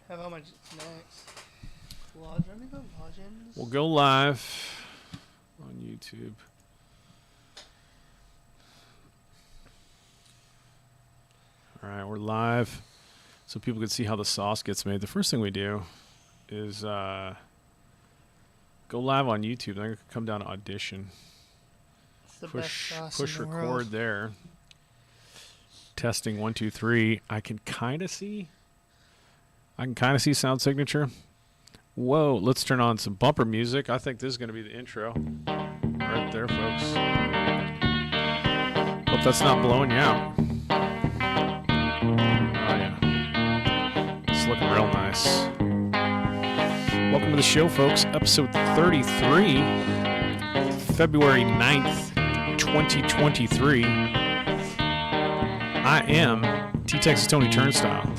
Have all my snacks. Lodgings. We'll go live on YouTube. All right, we're live, so people can see how the sauce gets made. The first thing we do is go live on YouTube. Then I come down to Audition. It's the best sauce Push in the record world. there. Testing 1 2 3. I can kind of see sound signature. Whoa, let's turn on some bumper music. I think this is going to be the intro right there, folks. Hope that's not blowing you out. Oh, yeah. It's looking real nice. Welcome to the show, folks. Episode 33, February 9th, 2023. I am T-Texas Tony Turnstile.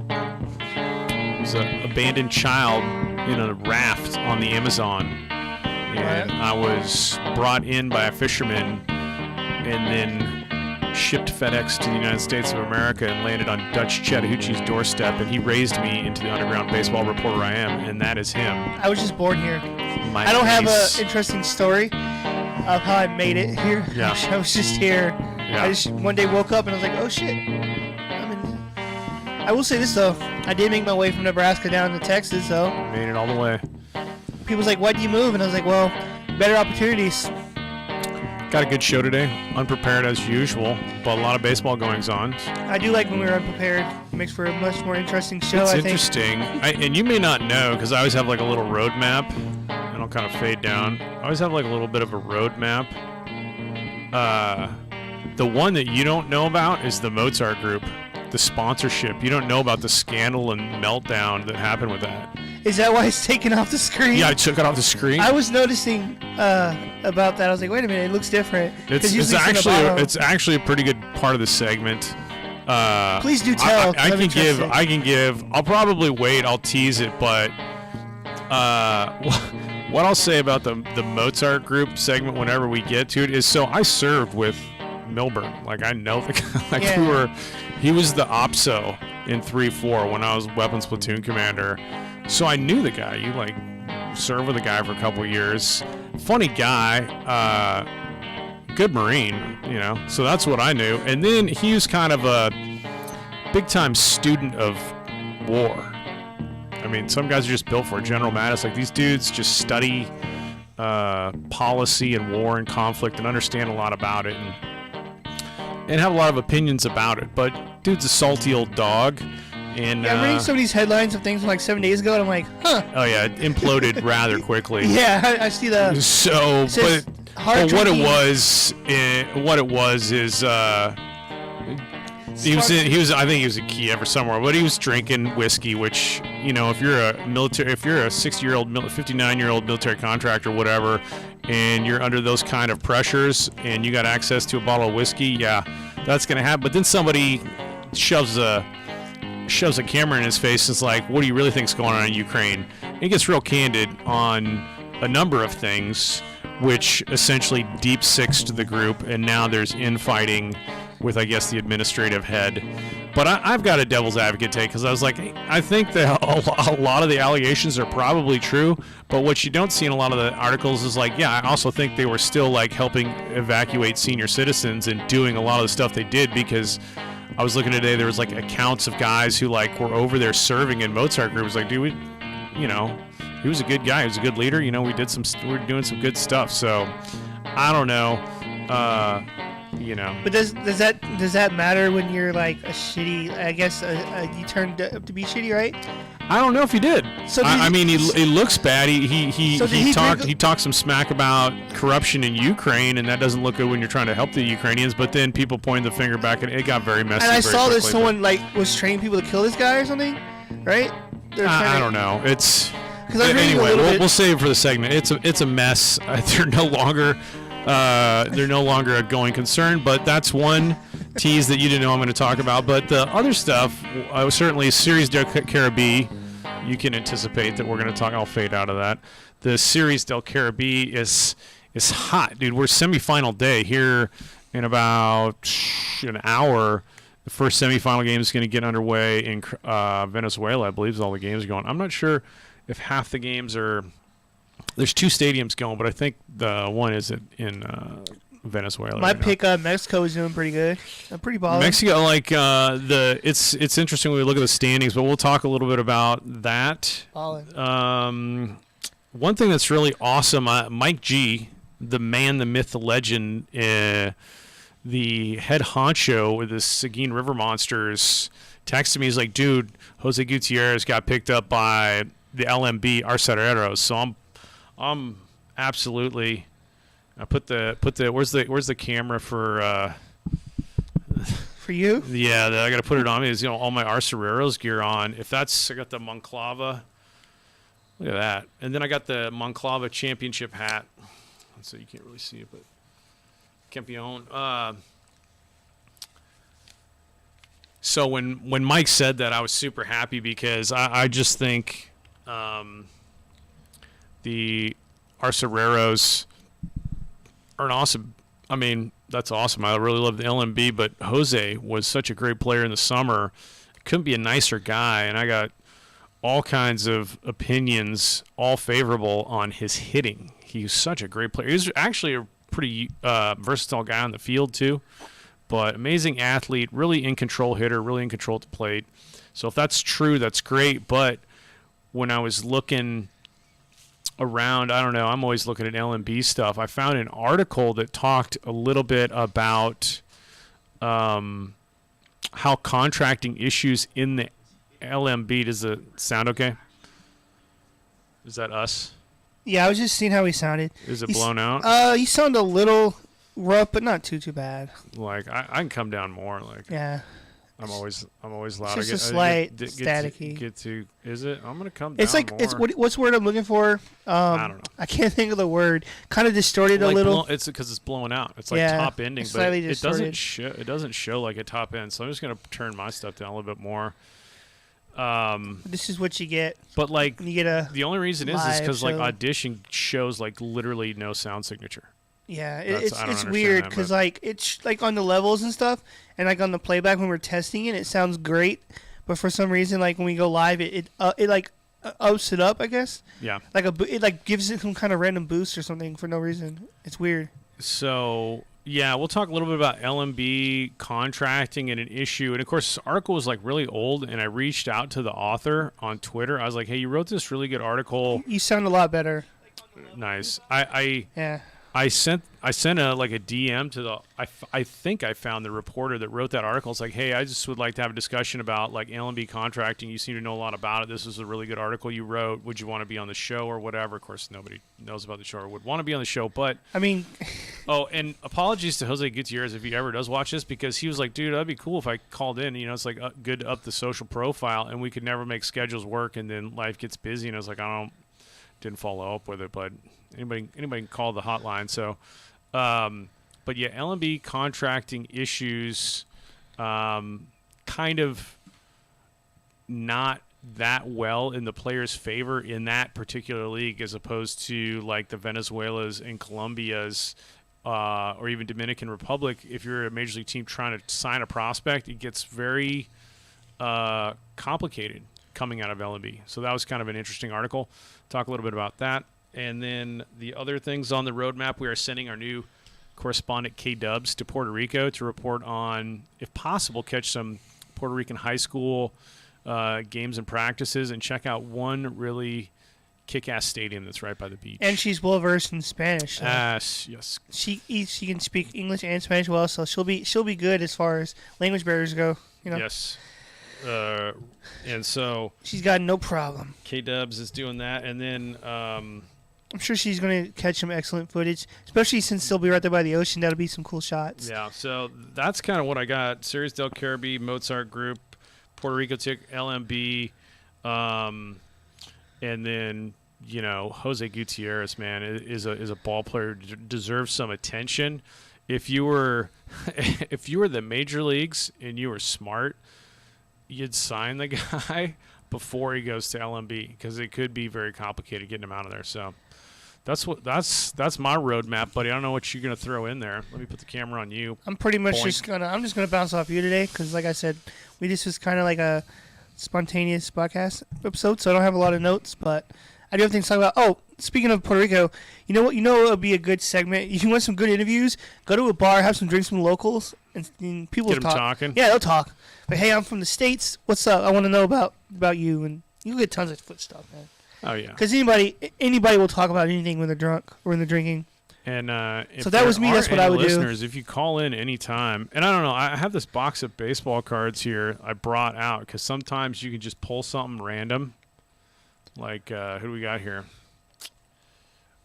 I was an abandoned child in a raft on the Amazon. And I was brought in by a fisherman and then shipped FedEx to the United States of America and landed on Dutch Chattahoochee's doorstep, and he raised me into the underground baseball reporter I am, and that is him. I was just born here. I don't have an interesting story of how I made it here. Yeah. I was just here. Yeah. I just one day woke up and I was like, oh shit. I'm in. I will say this though. I did make my way from Nebraska down to Texas, so. Made it all the way. People's like, why'd you move? And I was like, well, better opportunities. Got a good show today. Unprepared as usual, but a lot of baseball goings on. I do like when we were unprepared. It makes for a much more interesting show, It's I think. interesting. And you may not know, because I always have like a little road map, and I'll kind of fade down. I always have like a little bit of a road map. The one that you don't know about is the Mozart Group, the sponsorship. You don't know about the scandal and meltdown that happened with that. Is that why it's taken off the screen? Yeah, I took it off the screen. I was noticing about that. I was like, wait a minute, it looks different. It's actually a pretty good part of the segment. Please do tell. I can give. I'll probably wait. I'll tease it, but what I'll say about the Mozart Group segment whenever we get to it is, so I served with Milburn. Like, I know the guy. Like, yeah. He was the OPSO in 3-4 when I was weapons platoon commander. So I knew the guy. You like served with the guy for a couple of years. Funny guy, good Marine, you know. So that's what I knew. And then he was kind of a big-time student of war. I mean, some guys are just built for it. General Mattis, like these dudes just study policy and war and conflict and understand a lot about it and have a lot of opinions about it. But dude's a salty old dog. And, I'm reading some of these headlines of things from like 7 days ago, and I'm like, huh. Oh yeah, it imploded rather quickly. Yeah, I see that. So, but what it was is he was I think he was in Kiev or somewhere, but he was drinking whiskey, which, you know, if you're a 60-year-old, 59-year-old military contractor, whatever, and you're under those kind of pressures and you got access to a bottle of whiskey, yeah, that's gonna happen. But then somebody shoves a camera in his face and is like, what do you really think's going on in Ukraine? And he gets real candid on a number of things, which essentially deep sixed the group, and now there's infighting with, I guess, the administrative head. But I've got a devil's advocate take, because I was like, I think that a lot of the allegations are probably true, but what you don't see in a lot of the articles is like, yeah, I also think they were still like helping evacuate senior citizens and doing a lot of the stuff they did, because I was looking today, there was like accounts of guys who like were over there serving in Mozart Group. It was like, dude, you know, he was a good guy. He was a good leader. You know, we were doing some good stuff. So I don't know, you know. But does that matter when you're like a shitty? I guess you turned up to be shitty, right? I don't know if he did. So I mean, he looks bad. He talked some smack about corruption in Ukraine, and that doesn't look good when you're trying to help the Ukrainians. But then people pointed the finger back, and it got very messy. And I saw that someone like was training people to kill this guy or something, right? I don't know. It's anyway. We'll save it for the segment. It's a mess. They're no longer a going concern. But that's one tease that you didn't know I'm going to talk about. But the other stuff, certainly Serie Del Caribe, you can anticipate that we're going to talk. I'll fade out of that. The Serie Del Caribe is hot, dude. We're semifinal day here in about an hour. The first semifinal game is going to get underway in Venezuela. I believe is all the games are going. I'm not sure if half the games are. There's 2 stadiums going, but I think the one is in Venezuela. My right pick, Mexico is doing pretty good. I'm pretty now. baller. Mexico, like it's interesting when we look at the standings, but we'll talk a little bit about that. Ballin'. One thing that's really awesome, Mike G, the man, the myth, the legend, the head honcho with the Seguin River Monsters, texted me. He's like, dude, Jose Gutierrez got picked up by the LMB Arcereros. So I'm absolutely. I put the where's the camera for For you? Yeah, I got to put it on me. Is all my Arcereros gear on. If that's I got the Monclava. Look at that. And then I got the Monclava championship hat. So you can't really see it, but Campeon. So when Mike said that, I was super happy because I just think the Arcereros are an awesome. I mean, that's awesome. I really love the LMB, but Jose was such a great player in the summer. Couldn't be a nicer guy, and I got all kinds of opinions, all favorable on his hitting. He was such a great player. He was actually a pretty versatile guy on the field too, but amazing athlete, really in control hitter, really in control at the plate. So if that's true, that's great. But when I was looking around, I don't know, I'm always looking at LMB stuff. I found an article that talked a little bit about how contracting issues in the LMB. Does it sound okay? Is that us? Yeah, I was just seeing how he sounded. Is it blown out? He sounded a little rough, but not too bad. Like I can come down more. Like yeah, I'm always loud. It's just a slight staticky. Get to is it? I'm gonna come down. It's like more. it's what's the word I'm looking for? I don't know. I can't think of the word. Kind of distorted like a little. It's because it's blowing out. It's like Yeah, top ending, it's but slightly it doesn't distorted. show. It doesn't show like a top end. So I'm just gonna turn my stuff down a little bit more. This is what you get. But like You get the only reason is live because like show. Audition shows like literally no sound signature. Yeah, I don't it's understand weird that, because but- like it's like on the levels and stuff, and like on the playback when we're testing it, it sounds great, but for some reason like when we go live, it like ups it up, I guess. Yeah. Like it like gives it some kind of random boost or something for no reason. It's weird. So yeah, we'll talk a little bit about LMB contracting and an issue. And of course, this article was like really old, and I reached out to the author on Twitter. I was like, "Hey, you wrote this really good article. You sound a lot better. Nice." Yeah. I sent a DM to the I think I found the reporter that wrote that article. It's like, hey, I just would like to have a discussion about like LMB contracting. You seem to know a lot about it. This is a really good article you wrote. Would you want to be on the show or whatever? Of course, nobody knows about the show or would want to be on the show. But I mean, oh, and apologies to Jose Gutierrez if he ever does watch this, because he was like, dude, that'd be cool if I called in. You know, it's like good to up the social profile, and we could never make schedules work, and then life gets busy, and I was like, didn't follow up with it, but anybody can call the hotline. So, but yeah, LMB contracting issues, kind of not that well in the players' favor in that particular league, as opposed to like the Venezuelas and Colombias, or even Dominican Republic. If you're a major league team trying to sign a prospect, it gets very complicated coming out of LMB. So that was kind of an interesting article. Talk a little bit about that. And then the other things on the roadmap, we are sending our new correspondent K-Dubs to Puerto Rico to report on, if possible, catch some Puerto Rican high school games and practices, and check out one really kick-ass stadium that's right by the beach. and she's well versed in Spanish. So Yes. she can speak English and Spanish well, so she'll be good as far as language barriers go. You know. Yes. And so She's got no problem. K-Dubs is doing that. And then I'm sure she's going to catch some excellent footage, especially since they'll be right there by the ocean. That'll be some cool shots. yeah, so that's kind of what I got. Serie Del Caribe, Mozart Group, Puerto Rico tick, LMB, and then Jose Gutierrez, man, is a ball player, deserves some attention. If you were the major leagues and you were smart, you'd sign the guy before he goes to LMB, because it could be very complicated getting him out of there. So That's my roadmap, buddy. I don't know what you're gonna throw in there. Let me put the camera on you. I'm pretty much Boink. I'm just gonna bounce off you today because, like I said, this was kind of like a spontaneous podcast episode, so I don't have a lot of notes, but I do have things to talk about. Oh, speaking of Puerto Rico, you know what? You know it would be a good segment. You want some good interviews? Go to a bar, have some drinks from locals, and people Get will them talk. talking. Yeah, they'll talk. But hey, I'm from the States. What's up? I want to know about you, and you get tons of foot stuff, man. Oh yeah. Because anybody will talk about anything when they're drunk or when they're drinking. And if So that was me, there that's are what any I would do. listeners, if you call in anytime, and I don't know, I have this box of baseball cards here I brought out because sometimes you can just pull something random. Like, who do we got here?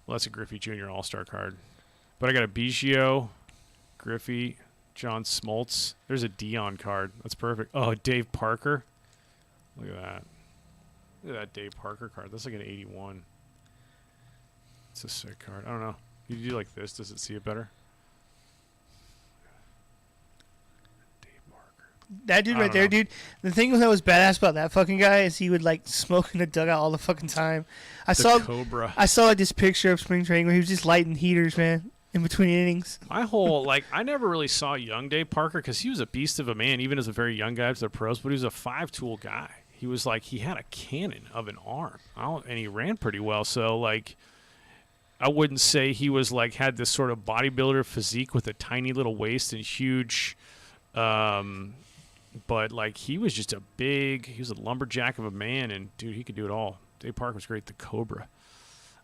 Well, that's a Griffey Jr. All-Star card. But I got a Biggio, Griffey, John Smoltz. There's a Dion card. That's perfect. Oh, Dave Parker. Look at that. Look at that Dave Parker card. That's like an 81. It's a sick card. I don't know. You do like this. Does it see it better? Dave Parker. That dude I right don't there, know. dude. The thing that was badass about that fucking guy is he would like smoke in the dugout all the fucking time. I saw Cobra. like this picture of spring training where he was just lighting heaters, man, in between innings. My whole, I never really saw young Dave Parker because he was a beast of a man, even as a very young guy to the pros, but he was a five-tool guy. He was he had a cannon of an arm, and he ran pretty well. So, I wouldn't say he was, had this sort of bodybuilder physique with a tiny little waist and huge, but, he was just he was a lumberjack of a man, and, dude, he could do it all. Dave Parker was great, the Cobra.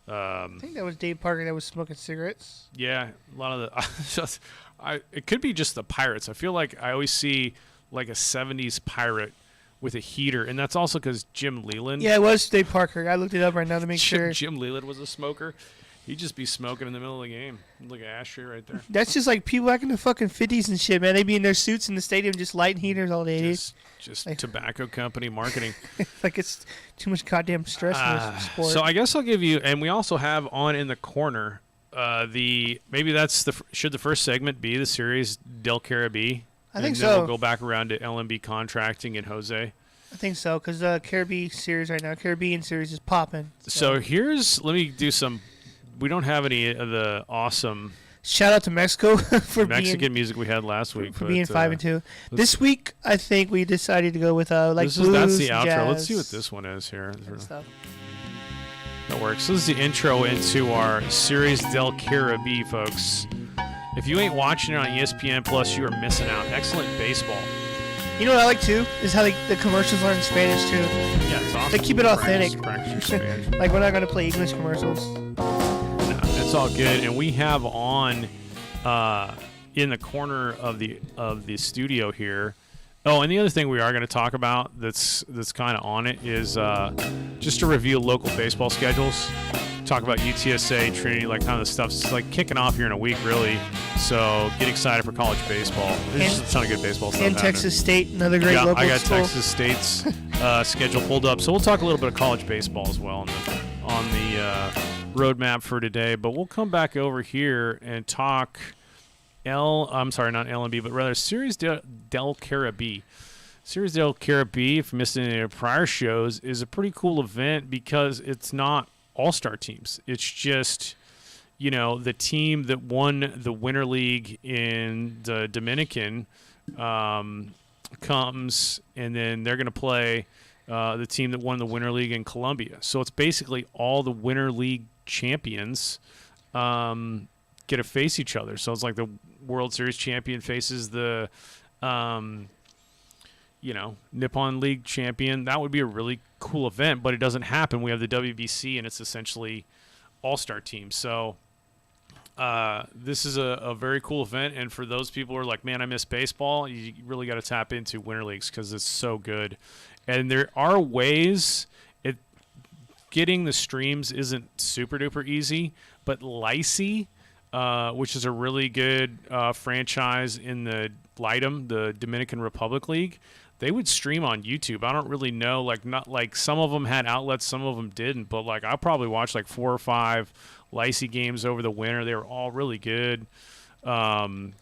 I think that was Dave Parker that was smoking cigarettes. Yeah, a lot of it could be just the Pirates. I feel like I always see a 70s pirate with a heater, and that's also because Jim Leland. Yeah, it was Dave Parker. I looked it up right now to make sure. Jim Leland was a smoker. He'd just be smoking in the middle of the game. Look at ashtray right there. That's just like people back in the fucking 50s and shit, man. They'd be in their suits in the stadium just lighting heaters all day, dude. Just tobacco company marketing. Like it's too much goddamn stress in this sport. So I guess I'll give you, and we also have on in the corner should the first segment be the Series Del Caribe? I think and so. Then we'll go back around to LMB contracting and Jose. I think so, because the Caribbean series right now, Caribbean series is popping. So let me do some. We don't have any of the awesome Shout out to Mexico for Mexican music we had last week. For being 5-2. This week, I think we decided to go with blues, that's the outro. jazz, Let's see what this one is here. and stuff. That works. So this is the intro into our Series Del Caribe, folks. If you ain't watching it on ESPN Plus, you are missing out. Excellent baseball. You know what I like too is how the commercials are in Spanish too. Yeah, it's awesome. They keep it authentic. Practice your Spanish. Like we're not gonna play English commercials. No, it's all good. And we have on in the corner of the studio here. Oh, and the other thing we are going to talk about that's kind of on it is just to review local baseball schedules. Talk about UTSA, Trinity, kind of the stuff's kicking off here in a week, really. So get excited for college baseball. There's just a ton of good basable stuff And happening. Texas State, another great local I got school. Texas State's schedule pulled up. So we'll talk a little bit of college baseball as well on the roadmap for today. But we'll come back over here and talk I'm sorry, not LMB, but rather Series Del Caribe. Series Del Caribe, if you missed any of the prior shows, is a pretty cool event because it's not all-star teams. It's just, the team that won the Winter League in the Dominican comes, and then they're going to play the team that won the Winter League in Colombia. So it's basically all the Winter League champions get to face each other. So it's like the World Series champion faces the Nippon League champion. That would be a really cool event, but it doesn't happen. We have the WBC, and it's essentially all-star teams. So this is a very cool event, and for those people who are like, man, I miss baseball, you really got to tap into Winter Leagues because it's so good. And there are ways. Getting the streams isn't super-duper easy, but Licey, which is a really good franchise in the LIDM, the Dominican Republic League, they would stream on YouTube. I don't really know, not some of them had outlets, some of them didn't, but I probably watched 4 or 5 Licey games over the winter. They were all really good. And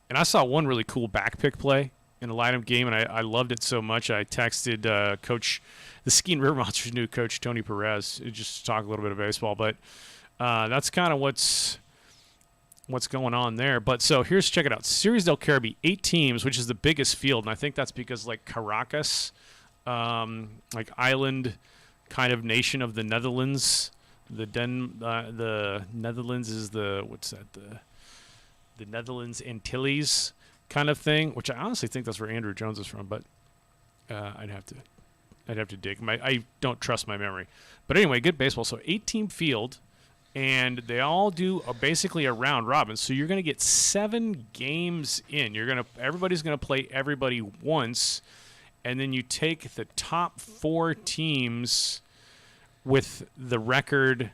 I saw one really cool backpick play in a LIDM game, and I loved it so much I texted the Skiing River Monsters' new coach, Tony Perez, just to talk a little bit of baseball. But That's kind of what's going on there. But so check it out. Series Del Caribe, 8 teams, which is the biggest field, and I think that's because like Caracas, like island kind of nation of the Netherlands. The Netherlands is the Netherlands Antilles kind of thing, which I honestly think that's where Andrew Jones is from, but I'd have to dig. I don't trust my memory. But anyway, good baseball. So 8-team field, and they all do basically a round robin. So you're going to get 7 games in. Everybody's going to play everybody once, and then you take the top 4 teams with the record,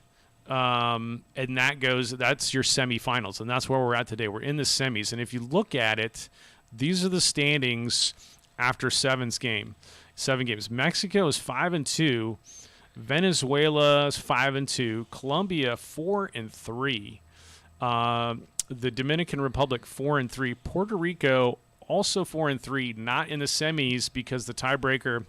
and that's your semifinals, and that's where we're at today. We're in the semis, and if you look at it, these are the standings after 7 games. Mexico is 5-2. Venezuela is 5-2. Colombia 4-3. The Dominican Republic 4-3. Puerto Rico also 4-3. Not in the semis because the tiebreaker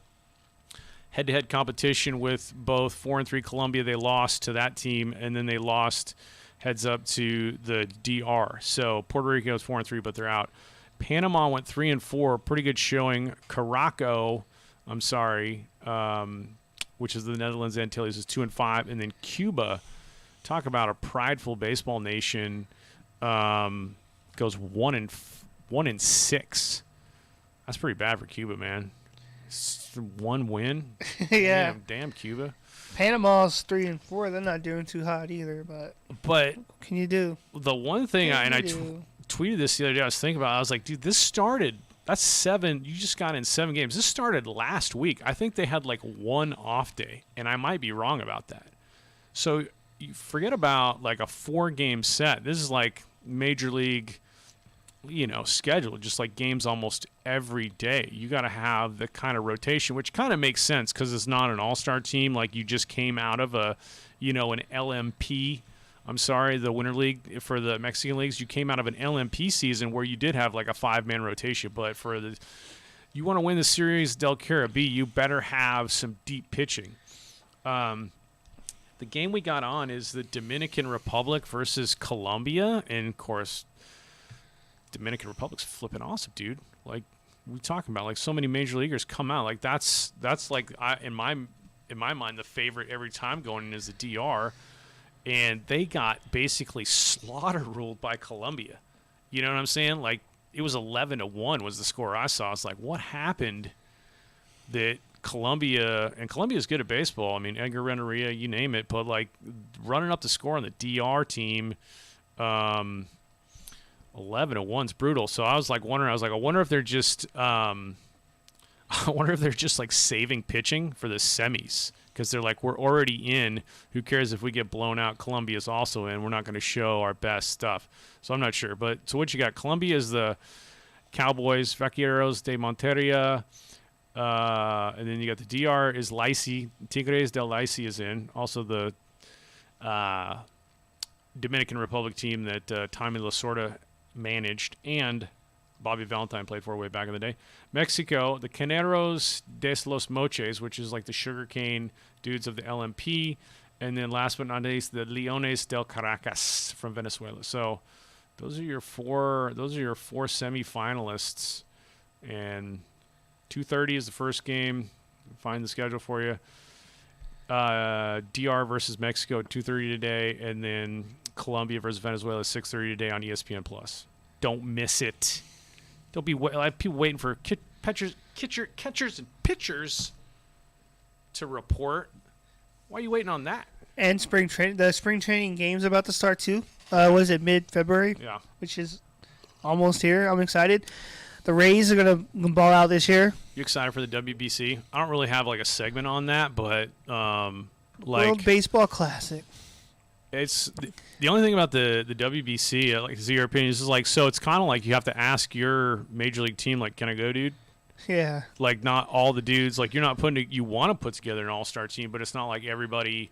head-to-head competition with both 4-3 Colombia, they lost to that team, and then they lost heads up to the DR. So Puerto Rico is 4-3, but they're out. Panama went 3-4, pretty good showing. Which is the Netherlands Antilles, is 2-5, and then Cuba, talk about a prideful baseball nation, goes 1-6. That's pretty bad for Cuba, man. 1 win. Yeah. Damn Cuba. Panama's 3-4. They're not doing too hot either, but what can you do? The one thing I tweeted this the other day, I was thinking about, I was like, dude, this started. That's 7. You just got in 7 games. This started last week. I think they had like 1 off day, and I might be wrong about that. So you forget about like a 4-game set. This is like Major League, schedule, just like games almost every day. You got to have the kind of rotation, which kind of makes sense because it's not an all-star team. Like you just came out of an LMP. The Winter League for the Mexican leagues, you came out of an LMP season where you did have like a 5-man rotation. But you want to win the Series Del Caribe, you better have some deep pitching. The game we got on is the Dominican Republic versus Colombia, and of course, Dominican Republic's flipping awesome, dude. Like we talking about, like so many major leaguers come out. Like that's like in my mind the favorite every time going in is the DR. And they got basically slaughter ruled by Colombia. You know what I'm saying? Like, it was 11-1 was the score I saw. It's like, what happened that Colombia's good at baseball. I mean, Edgar Renteria, you name it. But, like, running up the score on the DR team, 11-1's brutal. So I was wondering I wonder if they're just like saving pitching for the semis. Because they're like, we're already in. Who cares if we get blown out? Colombia's also in. We're not going to show our best stuff. So I'm not sure. But so what you got? Colombia is the Cowboys, Vaqueros de Monteria. And then you got the DR is Licey. Tigres del Licey is in. Also the Dominican Republic team that Tommy Lasorda managed. And Bobby Valentine played for way back in the day. Mexico, the Caneros de los Moches, which is like the sugarcane dudes of the LMP. And then last but not least, the Leones del Caracas from Venezuela. So those are your four semifinalists. And 2:30 is the first game. Find the schedule for you. DR versus Mexico at 2:30 today, and then Colombia versus Venezuela at 6:30 today on ESPN Plus. Don't miss it. Don't be people waiting for catchers and pitchers to report. Why are you waiting on that? And the spring training game's about to start too. What is it, mid-February? Yeah. Which is almost here. I'm excited. The Rays are going to ball out this year. You excited for the WBC? I don't really have like a segment on that, but World Baseball Classic. It's the only thing about the WBC, like to see your opinion, is like, so it's kind of like you have to ask your major league team, like, can I go, dude? Yeah. Like, not all the dudes, like, you're not you want to put together an all-star team, but it's not like everybody,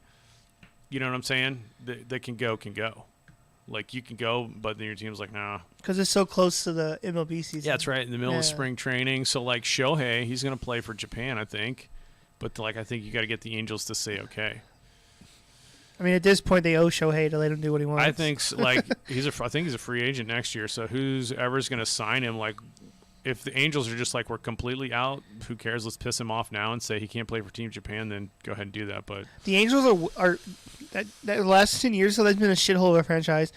you know what I'm saying, that can go. Like, you can go, but then your team's like, nah. Because it's so close to the MLB season. Yeah, that's right, in the middle of spring training. So, like, Shohei, he's going to play for Japan, I think. But, like, I think you got to get the Angels to say okay. I mean, at this point, they owe Shohei to let him do what he wants. I think I think he's a free agent next year. So who's ever's going to sign him? Like, if the Angels are just like, we're completely out, who cares? Let's piss him off now and say he can't play for Team Japan. Then go ahead and do that. But the Angels are that last 10 years, so that's been a shithole of a franchise.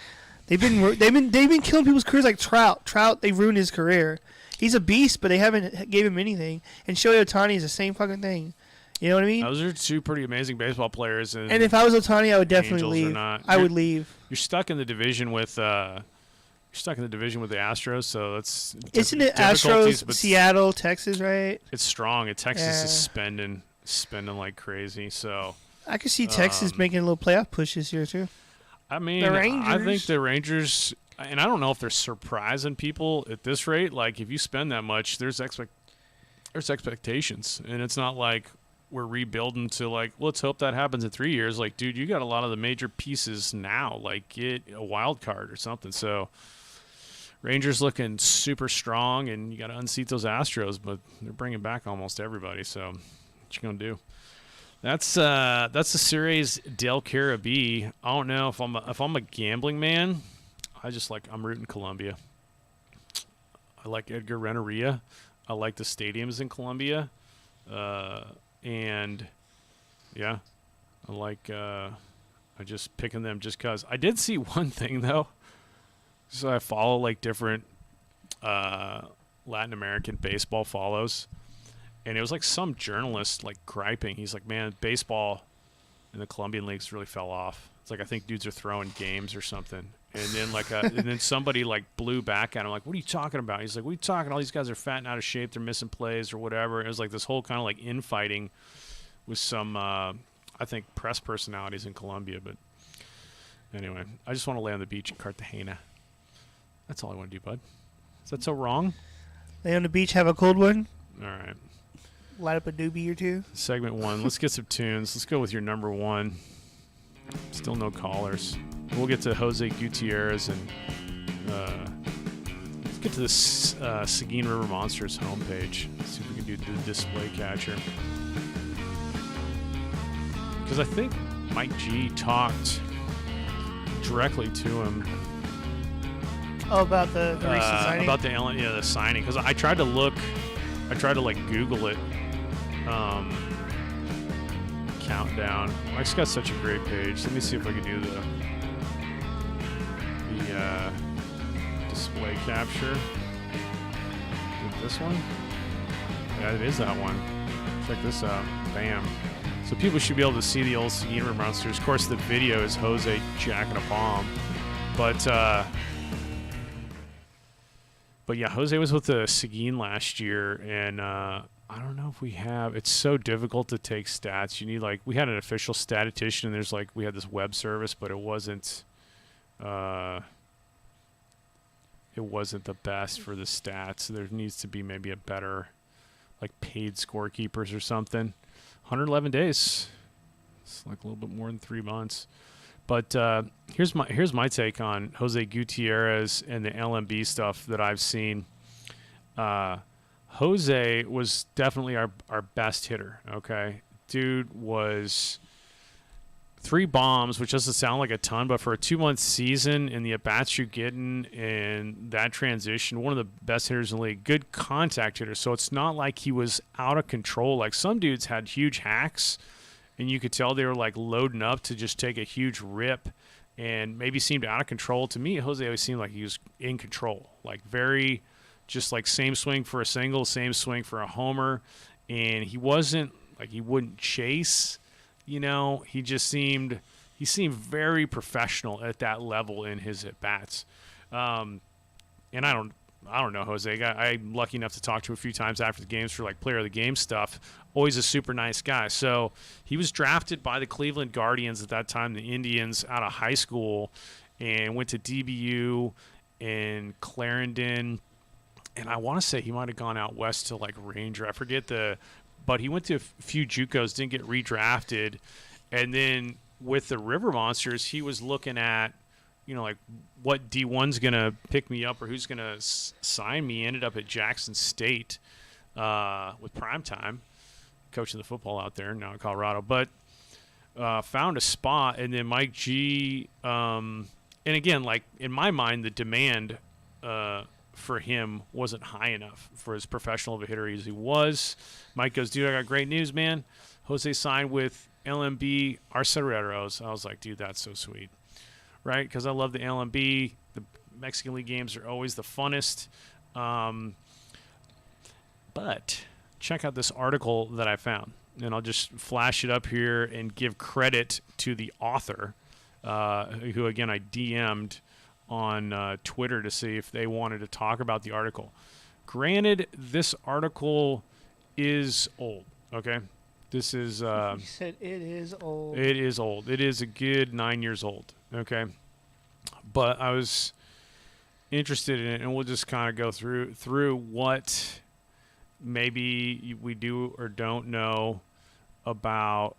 They've been killing people's careers like Trout. Trout, they ruined his career. He's a beast, but they haven't gave him anything. And Shohei Ohtani is the same fucking thing. You know what I mean? Those are two pretty amazing baseball players. And if I was Ohtani, I would definitely leave. I would leave. You're stuck in the division with the Astros, so that's isn't it Astros, Seattle, Texas, right? It's strong. And Texas is spending like crazy. So I could see Texas making a little playoff push this year too. I mean, I think the Rangers, and I don't know if they're surprising people at this rate. Like, if you spend that much, there's expectations, and it's not like we're rebuilding to like, let's hope that happens in 3 years. Like, dude, you got a lot of the major pieces now. Like, get a wild card or something. So, Rangers looking super strong, and you got to unseat those Astros, but they're bringing back almost everybody. So, what you gonna do? That's the Serie Del Caribe. I don't know if I'm a gambling man. I'm rooting Colombia. I like Edgar Renteria. I like the stadiums in Colombia. And yeah, I just picking them just because. I did see one thing though. So I follow like different Latin American baseball follows, and it was like some journalist like griping. He's like, "Man, baseball in the Colombian leagues really fell off." It's like, I think dudes are throwing games or something. And then and then somebody like blew back at him like, "What are you talking about?" He's like, "What are you talking? All these guys are fat and out of shape. They're missing plays or whatever." It was like this whole kind of like infighting with some, I think, press personalities in Colombia. But anyway, I just want to lay on the beach in Cartagena. That's all I want to do, bud. Is that so wrong? Lay on the beach, have a cold one. All right. Light up a doobie or two. Segment 1. Let's get some tunes. Let's go with your number 1. Still no callers. We'll get to Jose Gutierrez and let's get to this Seguin River Monsters homepage. Let's see if we can do the display catcher. Because I think Mike G talked directly to him. Oh, about the recent signing? About the signing. Because I tried to like Google it. Countdown. Mike's got such a great page. Let me see if I can do the display capture. Is this one? Yeah, it is that one. Check this out. Bam. So people should be able to see the old Seguin River Monsters. Of course, the video is Jose jacking a bomb. But yeah, Jose was with the Seguin last year, and I don't know if we have. It's so difficult to take stats. You need we had an official statistician, and we had this web service, but it wasn't the best for the stats. There needs to be maybe a better paid scorekeepers or something. 111 days. It's a little bit more than 3 months. But here's my take on Jose Gutierrez and the LMB stuff that I've seen. Jose was definitely our best hitter, okay? Dude was 3 bombs, which doesn't sound like a ton, but for a 2-month season and the at-bats you're getting and that transition, one of the best hitters in the league, good contact hitter. So it's not like he was out of control. Like some dudes had huge hacks, and you could tell they were loading up to just take a huge rip and maybe seemed out of control. To me, Jose always seemed like he was in control, very just same swing for a single, same swing for a homer. And he wasn't he wouldn't chase, he just seemed very professional at that level in his at bats. And I don't know Jose. I'm lucky enough to talk to him a few times after the games for player of the game stuff. Always a super nice guy. So he was drafted by the Cleveland Guardians at that time, the Indians, out of high school, and went to DBU in Clarendon. And I want to say he might have gone out west to Ranger. I forget but he went to a few JUCOs, didn't get redrafted. And then with the River Monsters, he was looking at, what D1's going to pick me up or who's going to sign me. Ended up at Jackson State with Primetime, coaching the football out there now in Colorado. But found a spot, and then Mike G. And again, like in my mind, the demand for him wasn't high enough for as professional of a hitter as he was. Mike goes, dude, I got great news, man. Jose signed with LMB Arcereros. I was like, dude, that's so sweet, right? Because I love the LMB. The Mexican League games are always the funnest. But check out this article that I found, and I'll just flash it up here and give credit to the author, who, again, I DM'd on Twitter to see if they wanted to talk about the article. Granted, this article is old, okay? This is... You said it is old. It is old. It is a good 9 years old, okay? But I was interested in it, and we'll just kind of go through what maybe we do or don't know about.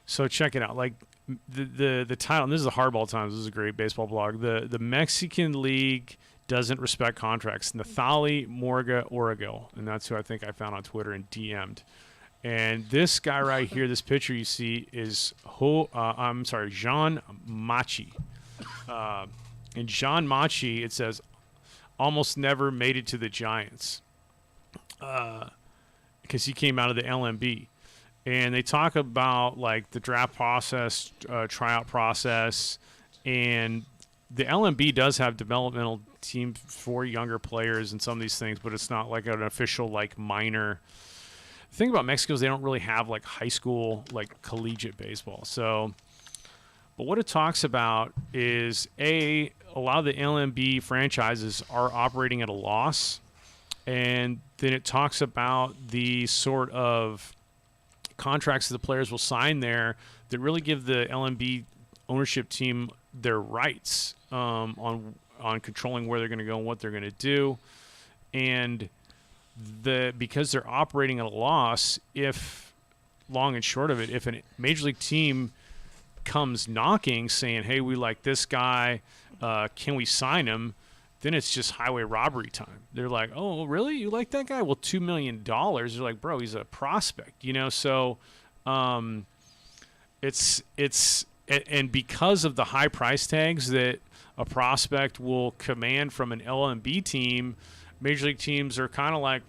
So check it out. Like the title, and this is the Hardball Times. This is a great baseball blog. The Mexican League doesn't respect contracts. Nathali Morga Origo, and that's who I think I found on Twitter and DM'd. And this guy right here, this picture you see is Jean Machi. And Jean Machi, it says, almost never made it to the Giants because he came out of the LMB. And they talk about like the draft process, tryout process, and the LMB does have developmental teams for younger players and some of these things, but it's not like an official like minor. The thing about Mexico is they don't really have like high school, like collegiate baseball. So, but what it talks about is a lot of the LMB franchises are operating at a loss, and then it talks about the sort of contracts that the players will sign there that really give the LMB ownership team their rights on controlling where they're going to go and what they're going to do, and because they're operating at a loss, if long and short of it, if a major league team comes knocking saying, hey, we like this guy, can we sign him, then it's just highway robbery time. They're like, oh, really? You like that guy? Well, $2 million. They're like, bro, he's a prospect, you know? So it's and because of the high price tags that a prospect will command from an LMB team, major league teams are kind of like,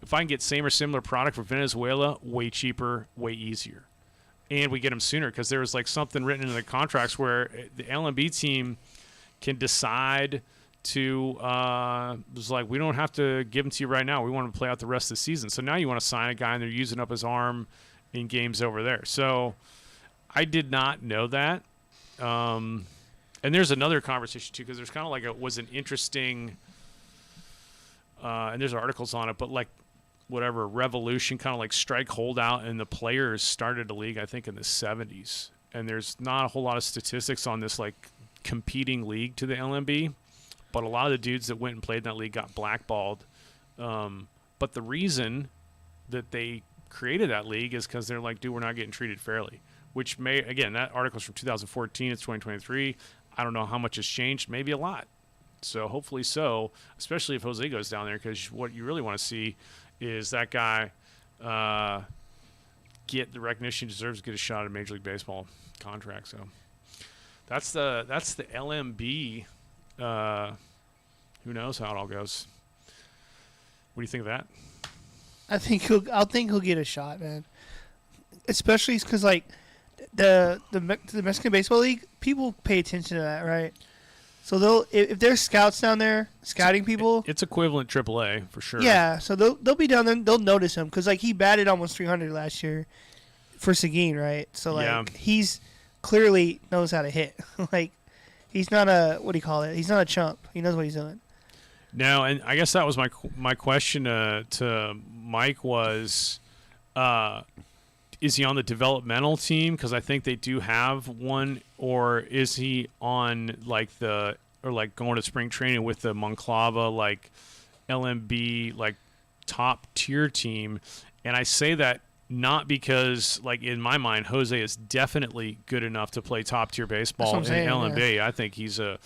if I can get same or similar product from Venezuela, way cheaper, way easier. And we get them sooner because there was like something written in the contracts where the LMB team can decide to was like, we don't have to give them to you right now. We want to play out the rest of the season. So now you want to sign a guy and they're using up his arm in games over there. So I did not know that. And there's another conversation too, because there's kind of like was an interesting and there's articles on it, but like whatever revolution, kind of like strike holdout, and the players started a league I think in the 70s, and there's not a whole lot of statistics on this like competing league to the LMB, but a lot of the dudes that went and played in that league got blackballed. But the reason that they created that league is because they're like, dude, we're not getting treated fairly, which may, again, that article's from 2014, it's 2023. I don't know how much has changed, maybe a lot. So hopefully so, especially if Jose goes down there, because what you really want to see is that guy get the recognition he deserves, get a shot at a Major League Baseball contract. So that's the LMB. Who knows how it all goes? What do you think of that? I think he'll get a shot, man. Especially because like the Mexican Baseball League, people pay attention to that, right? So if there's scouts down there scouting people, it's equivalent AAA for sure. Yeah, so they'll be down there. They'll notice him because like he batted almost 300 last year for Seguin, right? So like he's clearly knows how to hit. Like he's not a He's not a chump. He knows what he's doing. No, and I guess that was my question to Mike was, is he on the developmental team? Because I think they do have one, or is he on like going to spring training with the Monclova like LMB like top tier team? And I say that not because like in my mind Jose is definitely good enough to play top tier baseball in LMB. Yeah. I think he's a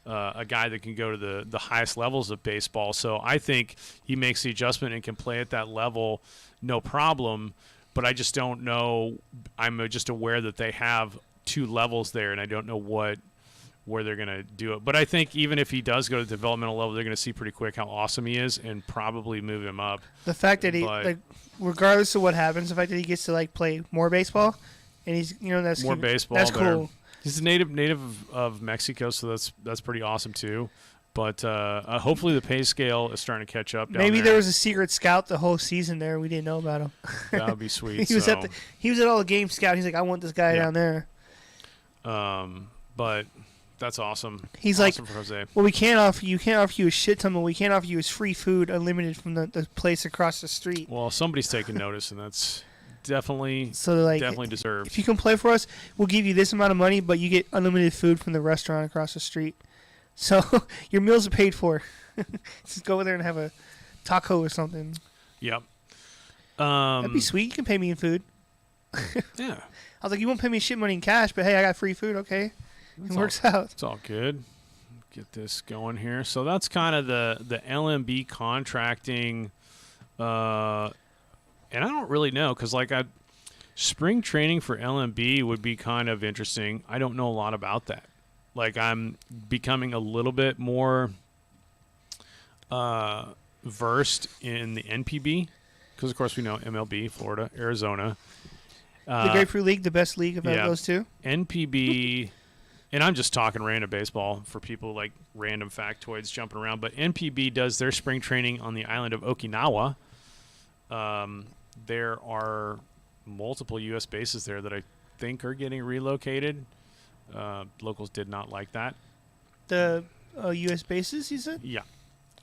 guy that can go to the highest levels of baseball. So I think he makes the adjustment and can play at that level no problem. but I just don't know. I'm just aware that they have 2 levels there, and I don't know where they're going to do it. But I think even if he does go to the developmental level, they're going to see pretty quick how awesome he is and probably move him up. The fact that he, like, regardless of what happens, the fact that he gets to like play more baseball, and he's, that's more baseball. That's cool. He's a native of Mexico, so that's pretty awesome too. But hopefully the pay scale is starting to catch up. Maybe there was a secret scout the whole season there. We didn't know about him. That would be sweet. He was at all the game scout. He's like, I want this guy down there. But that's awesome. He's awesome like, for Jose. Well, we can't offer you a shit ton, but we can't offer you is free food, unlimited from the place across the street. Well, somebody's taking notice, and that's definitely definitely deserved. If you can play for us, we'll give you this amount of money, but you get unlimited food from the restaurant across the street. So your meals are paid for. Just go over there and have a taco or something. Yep. That'd be sweet. You can pay me in food. Yeah. I was like, you won't pay me shit money in cash, but hey, I got free food. Okay. It works out. It's all good. Get this going here. So that's kind of the LMB contracting. And I don't really know because spring training for LMB would be kind of interesting. I don't know a lot about that. Like I'm becoming a little bit more versed in the NPB because, of course, we know MLB, Florida, Arizona. The Grapefruit League, the best league of those two. NPB, and I'm just talking random baseball for people like random factoids jumping around, but NPB does their spring training on the island of Okinawa. There are multiple U.S. bases there that I think are getting relocated. Locals did not like that. The U.S. bases, you said? Yeah.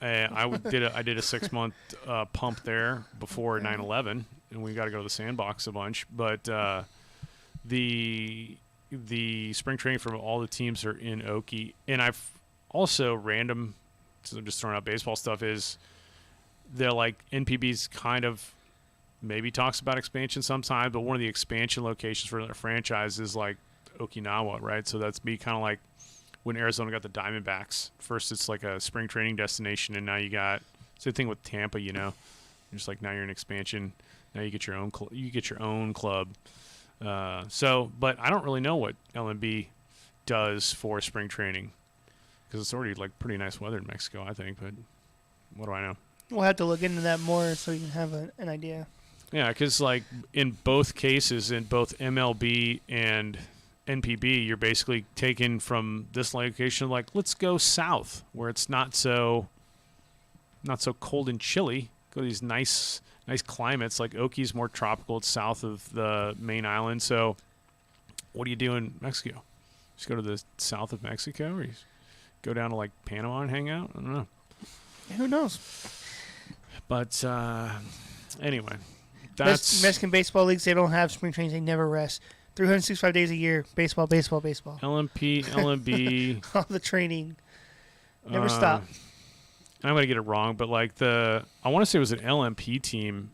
I did a 6-month pump there before 9/11, and we got to go to the sandbox a bunch. But the spring training for all the teams are in Okie, and I've also random. So I'm just throwing out baseball stuff. Is they're like NPB's kind of maybe talks about expansion sometimes, but one of the expansion locations for their franchise is like Okinawa, right? So that's me kind of like when Arizona got the Diamondbacks. First, it's like a spring training destination, and now you got same thing with Tampa. Just like now you're in expansion. Now you get your own club. But I don't really know what LMB does for spring training because it's already like pretty nice weather in Mexico, I think. But what do I know? We'll have to look into that more so you can have an idea. Yeah, because like in both cases, in both MLB and NPB, you're basically taken from this location, like let's go south where it's not so cold and chilly. Go to these nice climates. Like Okie's more tropical. It's south of the main island. So what do you do in Mexico? Just go to the south of Mexico, or you go down to like Panama and hang out? I don't know. Who knows? But anyway, that's Mexican baseball leagues. They don't have spring trainings. They never rest. 365 days a year, baseball. LMB. All the training. Never stop. I'm going to get it wrong, but like I want to say it was an LMP team,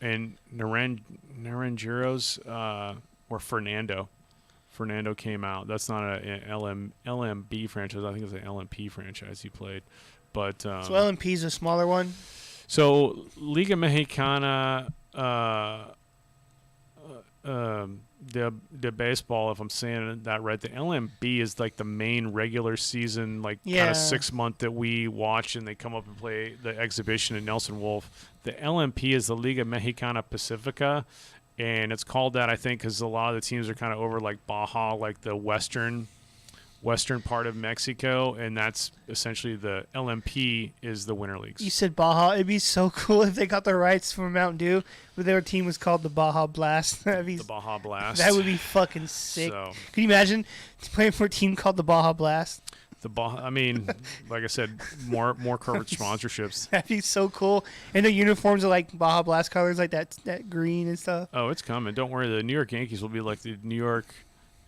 and Naranjeros or Fernando. Fernando came out. That's not an LMB franchise. I think it was an LMP franchise he played. But so LMP is a smaller one? So Liga Mexicana the baseball, if I'm saying that right, the LMB is like the main regular season, like kind of 6 month that we watch, and they come up and play the exhibition in Nelson Wolf. The LMP is the Liga Mexicana Pacifica, and it's called that I think because a lot of the teams are kind of over like Baja, like the western part of Mexico, and that's essentially the LMP is the winter leagues. You said Baja. It'd be so cool if they got the rights for Mountain Dew, but their team was called the Baja Blast. The Baja Blast. That would be fucking sick. So, can you imagine playing for a team called the Baja Blast? The Baja. I mean, like I said, more corporate sponsorships. That'd be so cool. And the uniforms are like Baja Blast colors, like that green and stuff. Oh, it's coming. Don't worry. The New York Yankees will be like the New York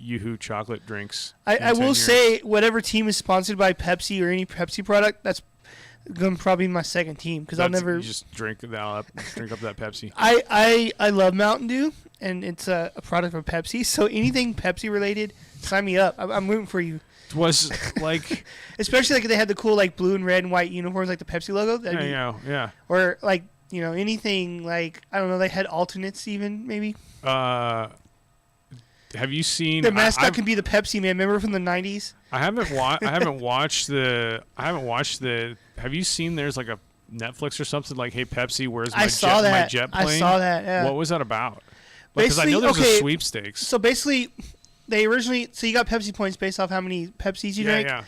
Yoo-hoo chocolate drinks. I will say, whatever team is sponsored by Pepsi or any Pepsi product, that's going to probably be my second team because I'll never. You just drink up that Pepsi. I love Mountain Dew, and it's a product from Pepsi. So anything Pepsi related, sign me up. I'm rooting for you. It was like, especially like they had the cool like blue and red and white uniforms, like the Pepsi logo. Yeah. Or like anything like, I don't know, they had alternates even, maybe. Have you seen Their mascot can be the Pepsi Man. Remember from the 90s? I haven't watched the. Have you seen? There's like a Netflix or something like, "Hey Pepsi, where's my jet plane?" I saw that. Yeah. What was that about? Because I know there's a sweepstakes. So basically, you got Pepsi points based off how many Pepsis you drank. Yeah.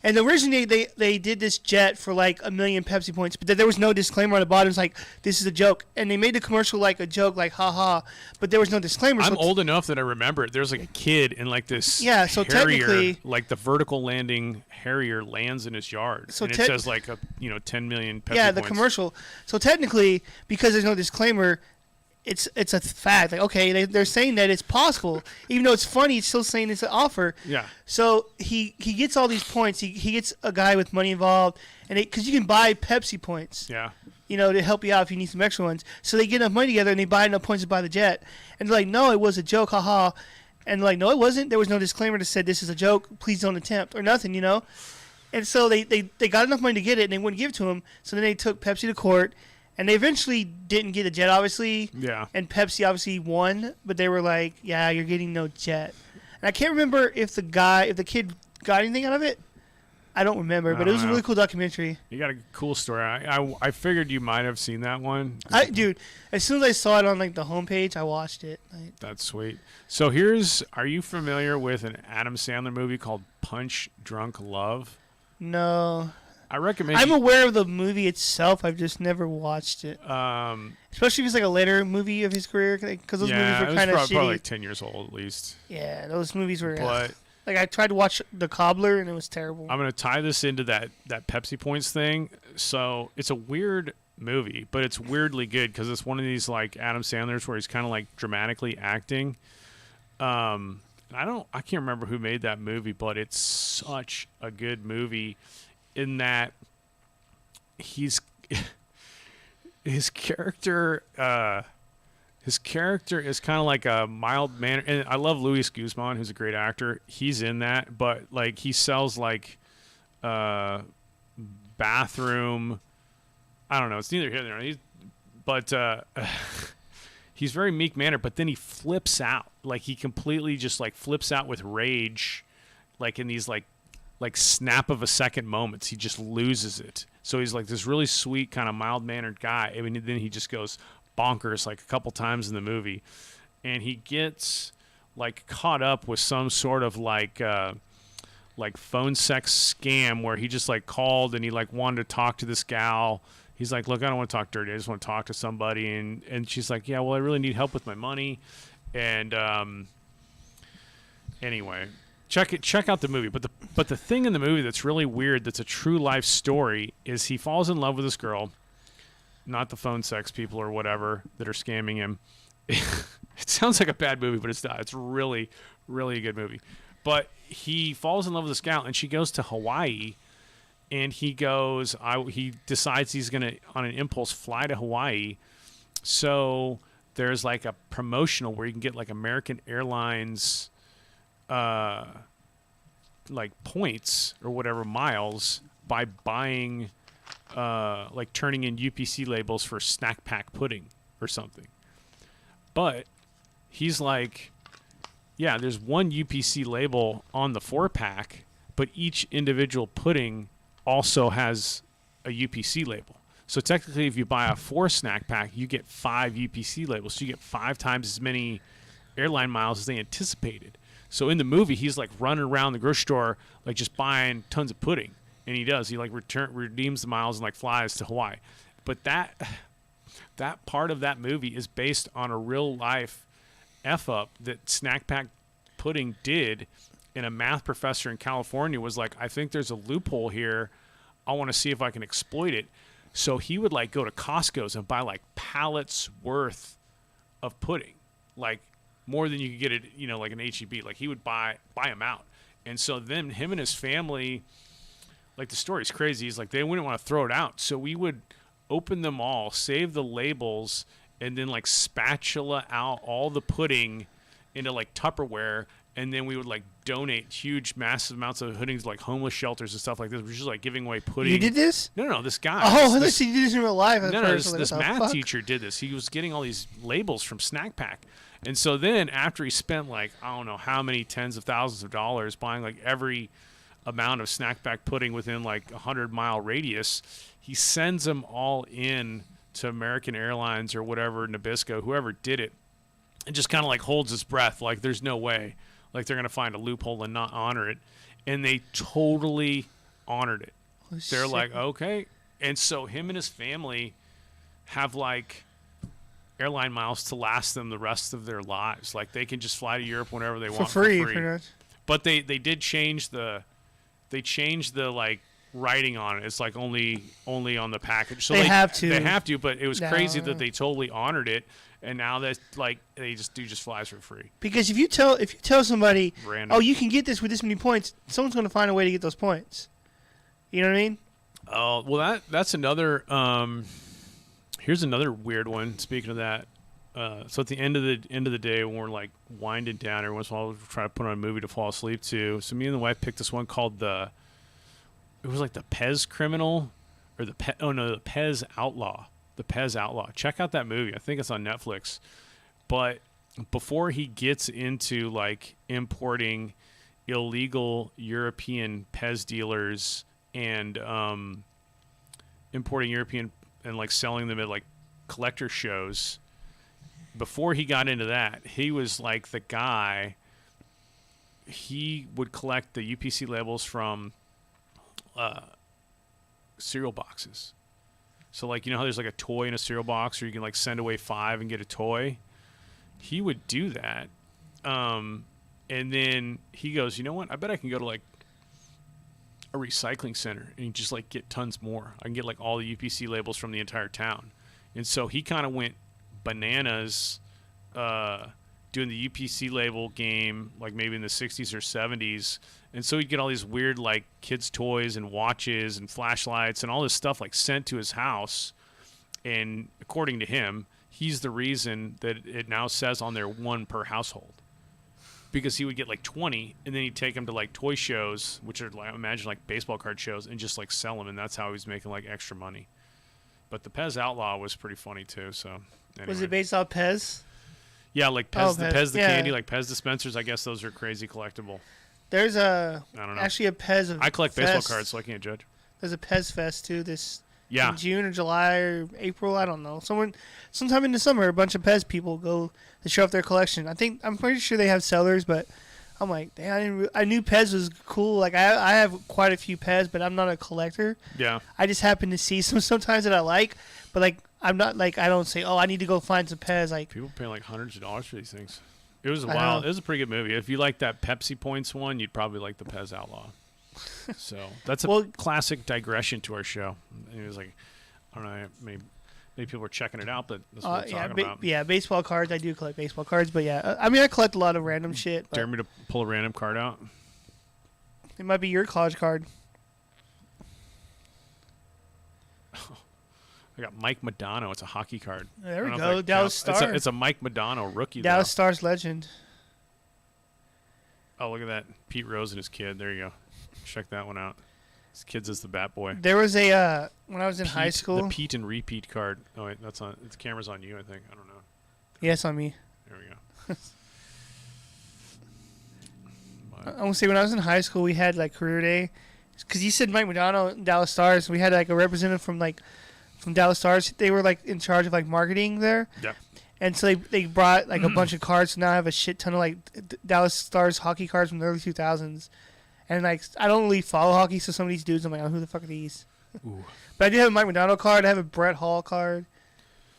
And originally they did this jet for like 1 million Pepsi points, but there was no disclaimer on the bottom. It's like, this is a joke. And they made the commercial like a joke, like haha, but there was no disclaimer. I'm old enough that I remember it. There's like a kid in like this so Harrier, technically, like the vertical landing Harrier lands in his yard. So and it says like 10 million Pepsi points. The commercial. So technically, because there's no disclaimer, it's a fact. Like, okay, they're saying that it's possible, even though it's funny. It's still saying it's an offer. Yeah. So he gets all these points. He gets a guy with money involved, and because you can buy Pepsi points. Yeah. To help you out if you need some extra ones. So they get enough money together and they buy enough points to buy the jet. And they're like, no, it was a joke, haha. And they're like, no, it wasn't. There was no disclaimer that said this is a joke. Please don't attempt or nothing. And so they got enough money to get it, and they wouldn't give it to him. So then they took Pepsi to court. And they eventually didn't get a jet, obviously. Yeah. And Pepsi obviously won, but they were like, "Yeah, you're getting no jet." And I can't remember if the kid got anything out of it. I don't remember, but it was a really cool documentary. You got a cool story. I figured you might have seen that one. Dude, as soon as I saw it on like the homepage, I watched it. That's sweet. So are you familiar with an Adam Sandler movie called Punch Drunk Love? No. I recommend. I'm aware of the movie itself. I've just never watched it. Especially if it's like a later movie of his career, because those movies were kind of shitty. Probably like 10 years old at least. Yeah, those movies were. But like I tried to watch The Cobbler and it was terrible. I'm gonna tie this into that Pepsi points thing. So it's a weird movie, but it's weirdly good because it's one of these like Adam Sandler's where he's kind of like dramatically acting. I can't remember who made that movie, but it's such a good movie. In that his character is kind of like a mild manner, and I love Luis Guzman, who's a great actor. He's in that, but like he sells like bathroom. I don't know. It's neither here nor there. But he's very meek mannered, but then he flips out. Like he completely just like flips out with rage, like in these like snap of a second moments. He just loses it. So he's like this really sweet kind of mild mannered guy. I mean, then he just goes bonkers like a couple times in the movie, and he gets like caught up with some sort of like phone sex scam where he just like called and he like wanted to talk to this gal. He's like, look, I don't want to talk dirty. I just want to talk to somebody. And she's like, yeah, well, I really need help with my money. And anyway, check out the movie. But the thing in the movie that's really weird, that's a true life story, is he falls in love with this girl, not the phone sex people or whatever that are scamming him. It sounds like a bad movie, but it's not. It's really, really a good movie. But he falls in love with this gal, and she goes to Hawaii. And he decides he's going to, on an impulse, fly to Hawaii. So there's like a promotional where you can get like American Airlines like points or whatever miles by buying like turning in UPC labels for snack pack pudding or something. But he's like, yeah, there's one UPC label on the 4-pack, but each individual pudding also has a UPC label. So technically, if you buy a 4 snack pack, you get 5 UPC labels. So you get 5 times as many airline miles as they anticipated. So in the movie, he's like running around the grocery store, like just buying tons of pudding. And he does. He like redeems the miles and like flies to Hawaii. But that part of that movie is based on a real life F-up that snack pack pudding did. And a math professor in California was like, I think there's a loophole here. I want to see if I can exploit it. So he would like go to Costco's and buy like pallets worth of pudding, like more than you could get it, like an H-E-B. Like he would buy them out. And so then him and his family, like the story's crazy. He's like, they wouldn't want to throw it out. So we would open them all, save the labels, and then like spatula out all the pudding into like Tupperware, and then we would like donate huge, massive amounts of pudding to like homeless shelters and stuff like this. We're just like giving away pudding. You did this? No, this guy. Oh, this, you did this in real life. This math teacher did this. He was getting all these labels from Snack Pack. And so then after he spent like, I don't know how many tens of thousands of dollars buying like every amount of Snack Pack pudding within like a 100-mile radius, he sends them all in to American Airlines or whatever, Nabisco, whoever did it, and just kind of like holds his breath like there's no way. Like they're going to find a loophole and not honor it. And they totally honored it. They're like, okay. And so him and his family have like airline miles to last them the rest of their lives. Like they can just fly to Europe whenever they want for free. But they did change the like writing on it. It's like only on the package. So they have to. They have to, but it was crazy that they totally honored it. And now that like they just flies for free. Because if you tell somebody, random. oh, you can get this with this many points, someone's going to find a way to get those points. You know what I mean? Oh, well that's another. Here's another weird one. Speaking of that, so at the end of the day, when we're like winding down, every once in a while we'll try to put on a movie to fall asleep to. So me and the wife picked this one called it was like the Pez Criminal, or the Pez Outlaw. The Pez Outlaw. Check out that movie. I think it's on Netflix. But before he gets into like importing illegal European Pez dealers and importing European and like selling them at like collector shows, before he got into that, he was like the guy. He would collect the UPC labels from cereal boxes. So, like, you know how there's, like, a toy in a cereal box, or you can, like, send away 5 and get a toy? He would do that. And then he goes, you know what? I bet I can go to, like, a recycling center and just, like, get tons more. I can get, like, all the UPC labels from the entire town. And so he kind of went bananas doing the UPC label game, like, maybe in the 60s or 70s. And so he'd get all these weird, like, kids' toys and watches and flashlights and all this stuff, like, sent to his house. And according to him, he's the reason that it now says on there 1 per household. Because he would get, like, 20, and then he'd take them to, like, toy shows, which are, like, imagine, like, baseball card shows, and just, like, sell them. And that's how he was making, like, extra money. But the Pez Outlaw was pretty funny, too. So anyway. Was it based off Pez? Yeah, like Pez, Pez the yeah. candy, like Pez dispensers. I guess those are crazy collectible. There's I don't know. actually a Pez. I collect baseball cards, so I can't judge. There's a Pez Fest too. In June or July or April, I don't know. Sometime in the summer, a bunch of Pez people go to show off their collection. I'm pretty sure they have sellers, but I'm like, damn, I knew Pez was cool. Like I have quite a few Pez, but I'm not a collector. Yeah. I just happen to see some sometimes that I like, but like I'm not like I don't say, oh, I need to go find some Pez. Like people pay like hundreds of dollars for these things. It was It was a pretty good movie. If you like that Pepsi Points one, you'd probably like the Pez Outlaw. So that's a classic digression to our show. It was like, I don't know, maybe people were checking it out, but that's what we're talking about. Yeah, baseball cards. I do collect baseball cards, but yeah, I mean, I collect a lot of random shit. Dare me to pull a random card out? It might be your college card. I got Mike Modano. It's a hockey card. There we go. Dallas Stars. It's a Mike Modano rookie. Dallas Stars legend. Oh, look at that. Pete Rose and his kid. There you go. Check that one out. His kid's is the bat boy. There was a, when I was in high school. The Pete and repeat card. Oh, wait. That's on. The camera's on you, I think. I don't know. Yes, on me. There we go. I want to say when I was in high school, we had like career day. Because you said Mike Modano, Dallas Stars. We had like a representative from Dallas Stars. They were like in charge of like marketing there. Yeah. And so they brought like a bunch of cards. So now I have a shit ton of like Dallas Stars hockey cards from the early 2000s. And like I don't really follow hockey, so some of these dudes I'm like, oh, who the fuck are these? Ooh. But I do have a Mike Modano card. I have a Brett Hall card.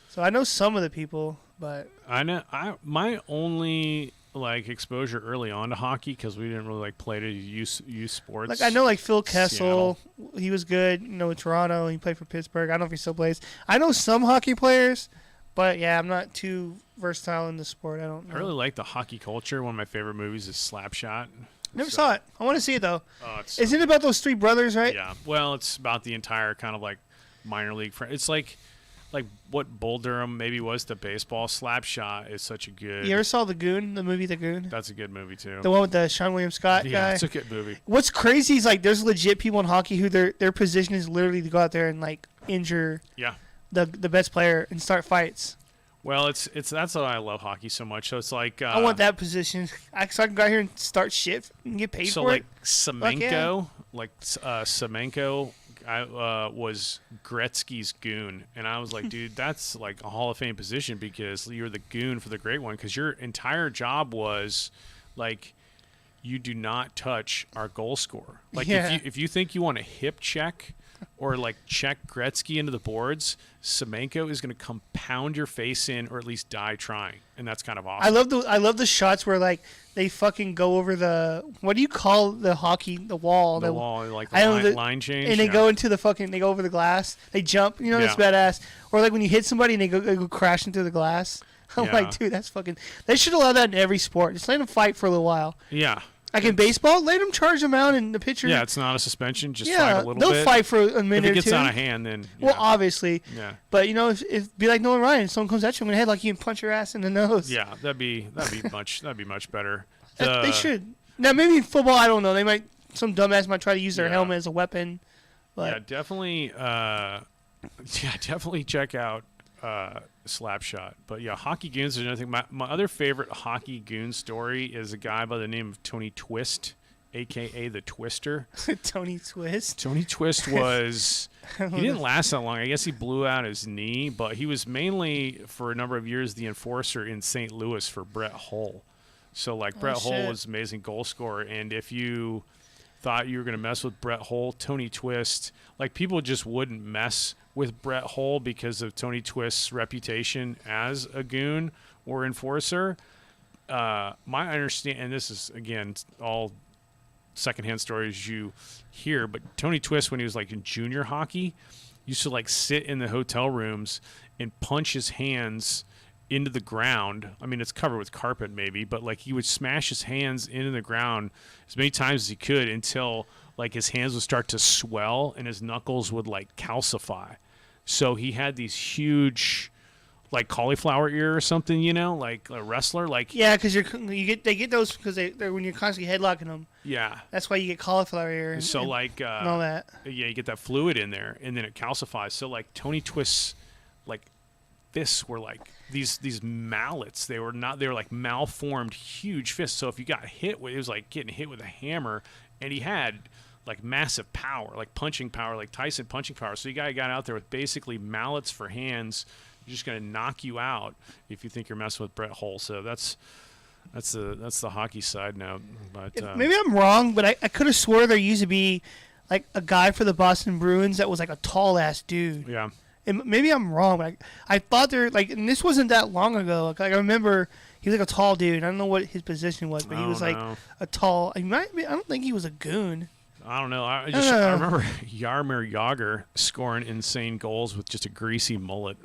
So I know some of the people, but I know my only like exposure early on to hockey, because we didn't really like play to use sports. Like I know like Phil Kessel, Seattle. He was good. You know, in Toronto, he played for Pittsburgh. I don't know if he still plays. I know some hockey players, but yeah, I'm not too versatile in the sport. I don't know. I really like the hockey culture. One of my favorite movies is Slapshot. Never saw it. I want to see it though. Oh, Isn't it about those 3 brothers, right? Yeah. Well, it's about the entire kind of like minor league. It's like like what Bull Durham maybe was to baseball. Slapshot is such a good. You ever saw The Goon, the movie The Goon? That's a good movie too. The one with the Sean William Scott guy? Yeah, it's a good movie. What's crazy is like there's legit people in hockey who their position is literally to go out there and like injure the best player and start fights. Well, it's that's why I love hockey so much. So it's like I want that position, so I can go out here and start shit and get paid for like it. Semenko, Semenko, was Gretzky's goon, and I was like, dude, that's like a Hall of Fame position because you're the goon for the great one. Because your entire job was like, you do not touch our goal scorer. Like if you think you want to hip check or like check Gretzky into the boards, Semenko is going to come pound your face in or at least die trying, and that's kind of awesome. I love the shots where like they fucking go over the, what do you call the hockey, the wall? The wall, like the line change. And they go into the fucking, they go over the glass. They jump, that's badass. Or like when you hit somebody and they go crashing through the glass. I'm like, dude, that's fucking, they should allow that in every sport. Just let them fight for a little while. Yeah. Like in baseball, let them charge them out in the pitcher. Yeah, it's not a suspension. Just fight a little bit. They'll fight for a minute or two. If it gets out of hand, then... Well, obviously. Yeah. But, if be like Nolan Ryan, someone comes at you in the head like you can punch your ass in the nose. Yeah, that'd be much better. They should. Now, maybe in football, I don't know. Some dumbass might try to use their helmet as a weapon. But. Yeah, definitely check out Slapshot. But yeah, hockey goons is another thing. My other favorite hockey goon story is a guy by the name of Tony Twist, a.k.a. the Twister. Tony Twist? Tony Twist was... he didn't last that long. I guess he blew out his knee, but he was mainly, for a number of years, the enforcer in St. Louis for Brett Hull. So, Brett Hull was an amazing goal scorer, and if you thought you were going to mess with Brett Hull, Tony Twist, people just wouldn't mess with Brett Hull because of Tony Twist's reputation as a goon or enforcer. My understanding, and this is, again, all secondhand stories you hear, but Tony Twist, when he was in junior hockey, used to sit in the hotel rooms and punch his hands into the ground. I mean, it's covered with carpet maybe, but he would smash his hands into the ground as many times as he could until his hands would start to swell and his knuckles would calcify. So he had these huge cauliflower ear or something, like a wrestler. Yeah, because they get those because they're when you're constantly headlocking them. Yeah, that's why you get cauliflower ear. And all that. Yeah, you get that fluid in there, and then it calcifies. So Tony Twist's fists were these mallets. They were malformed huge fists. So if you got hit with, it was getting hit with a hammer, and he had massive power, punching power, Tyson punching power. So you got out there with basically mallets for hands. You're just going to knock you out if you think you're messing with Brett Hull. So that's the hockey side note. But maybe I'm wrong, but I could have swore there used to be a guy for the Boston Bruins that was a tall ass dude. Yeah. And maybe I'm wrong, but I thought there and this wasn't that long ago. I remember he was a tall dude. I don't know what his position was, but he was a tall. I don't think he was a goon. I don't know. I remember Jaromir Jagr scoring insane goals with just a greasy mullet.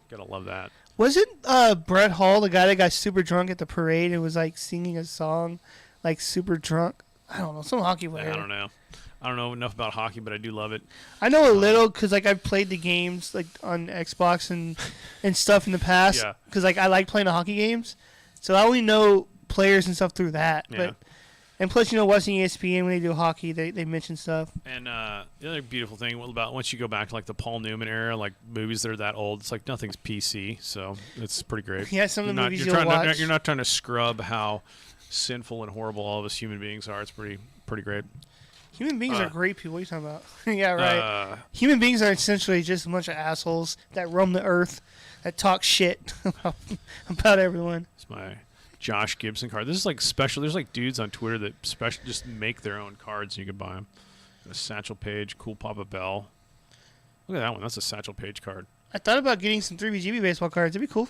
Gotta love that. Wasn't Brett Hull the guy that got super drunk at the parade and was singing a song, super drunk? I don't know, some hockey player. I don't know. I don't know enough about hockey, but I do love it. I know a little because I've played the games on Xbox and stuff in the past. Yeah. Because I like playing the hockey games, so I only know players and stuff through that. Yeah. But and plus, watching ESPN when they do hockey, they mention stuff. And the other beautiful thing about once you go back to the Paul Newman era, movies that are that old, it's nothing's PC, so it's pretty great. Yeah, some of the movies you'll watch. You're not trying to scrub how sinful and horrible all of us human beings are. It's pretty great. Human beings are great people. What are you talking about? Yeah, right. Human beings are essentially just a bunch of assholes that roam the earth, that talk shit about everyone. It's my Josh Gibson card. This is special. There's dudes on Twitter that just make their own cards and you can buy them. A Satchel Paige, cool Papa Bell. Look at that one. That's a Satchel Paige card. I thought about getting some 3BGB baseball cards. It'd be cool.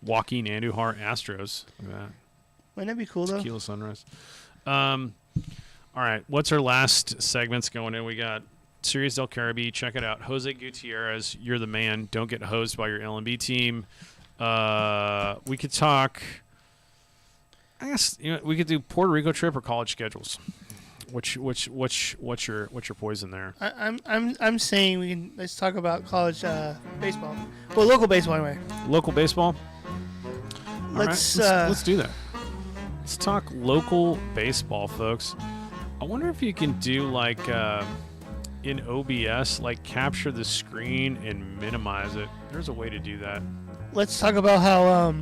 Joaquin Andujar Astros. Look at that. Wouldn't that be cool, though? Tequila Sunrise. All right. What's our last segments going in? We got Serie Del Caribe. Check it out. Jose Gutierrez, you're the man. Don't get hosed by your LMB team. We could talk... I guess we could do Puerto Rico trip or college schedules. What's your poison there? I'm saying let's talk about college baseball. Well, local baseball anyway. Local baseball. Let's let's do that. Let's talk local baseball, folks. I wonder if you can do like in OBS, like capture the screen and minimize it. There's a way to do that. Let's talk about how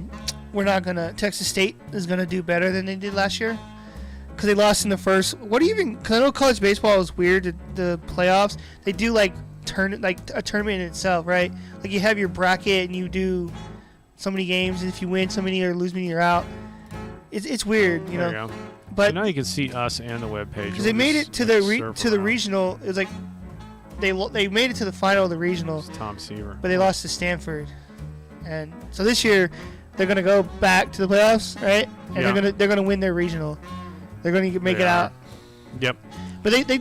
Texas State is gonna do better than they did last year. Because they lost in the first. Because I know college baseball is weird. The playoffs, they do like a tournament in itself, right? Like you have your bracket and you do so many games, and if you win so many or lose many, you're out. It's weird, you know. There you go. But so now you can see us and the webpage. Because they made it to the regional. It was like they made it to the final of the regional. It's Tom Seaver. But they lost to Stanford, and so this year they're gonna go back to the playoffs, right? And they're gonna win their regional. They're going to make it out. Yep. But they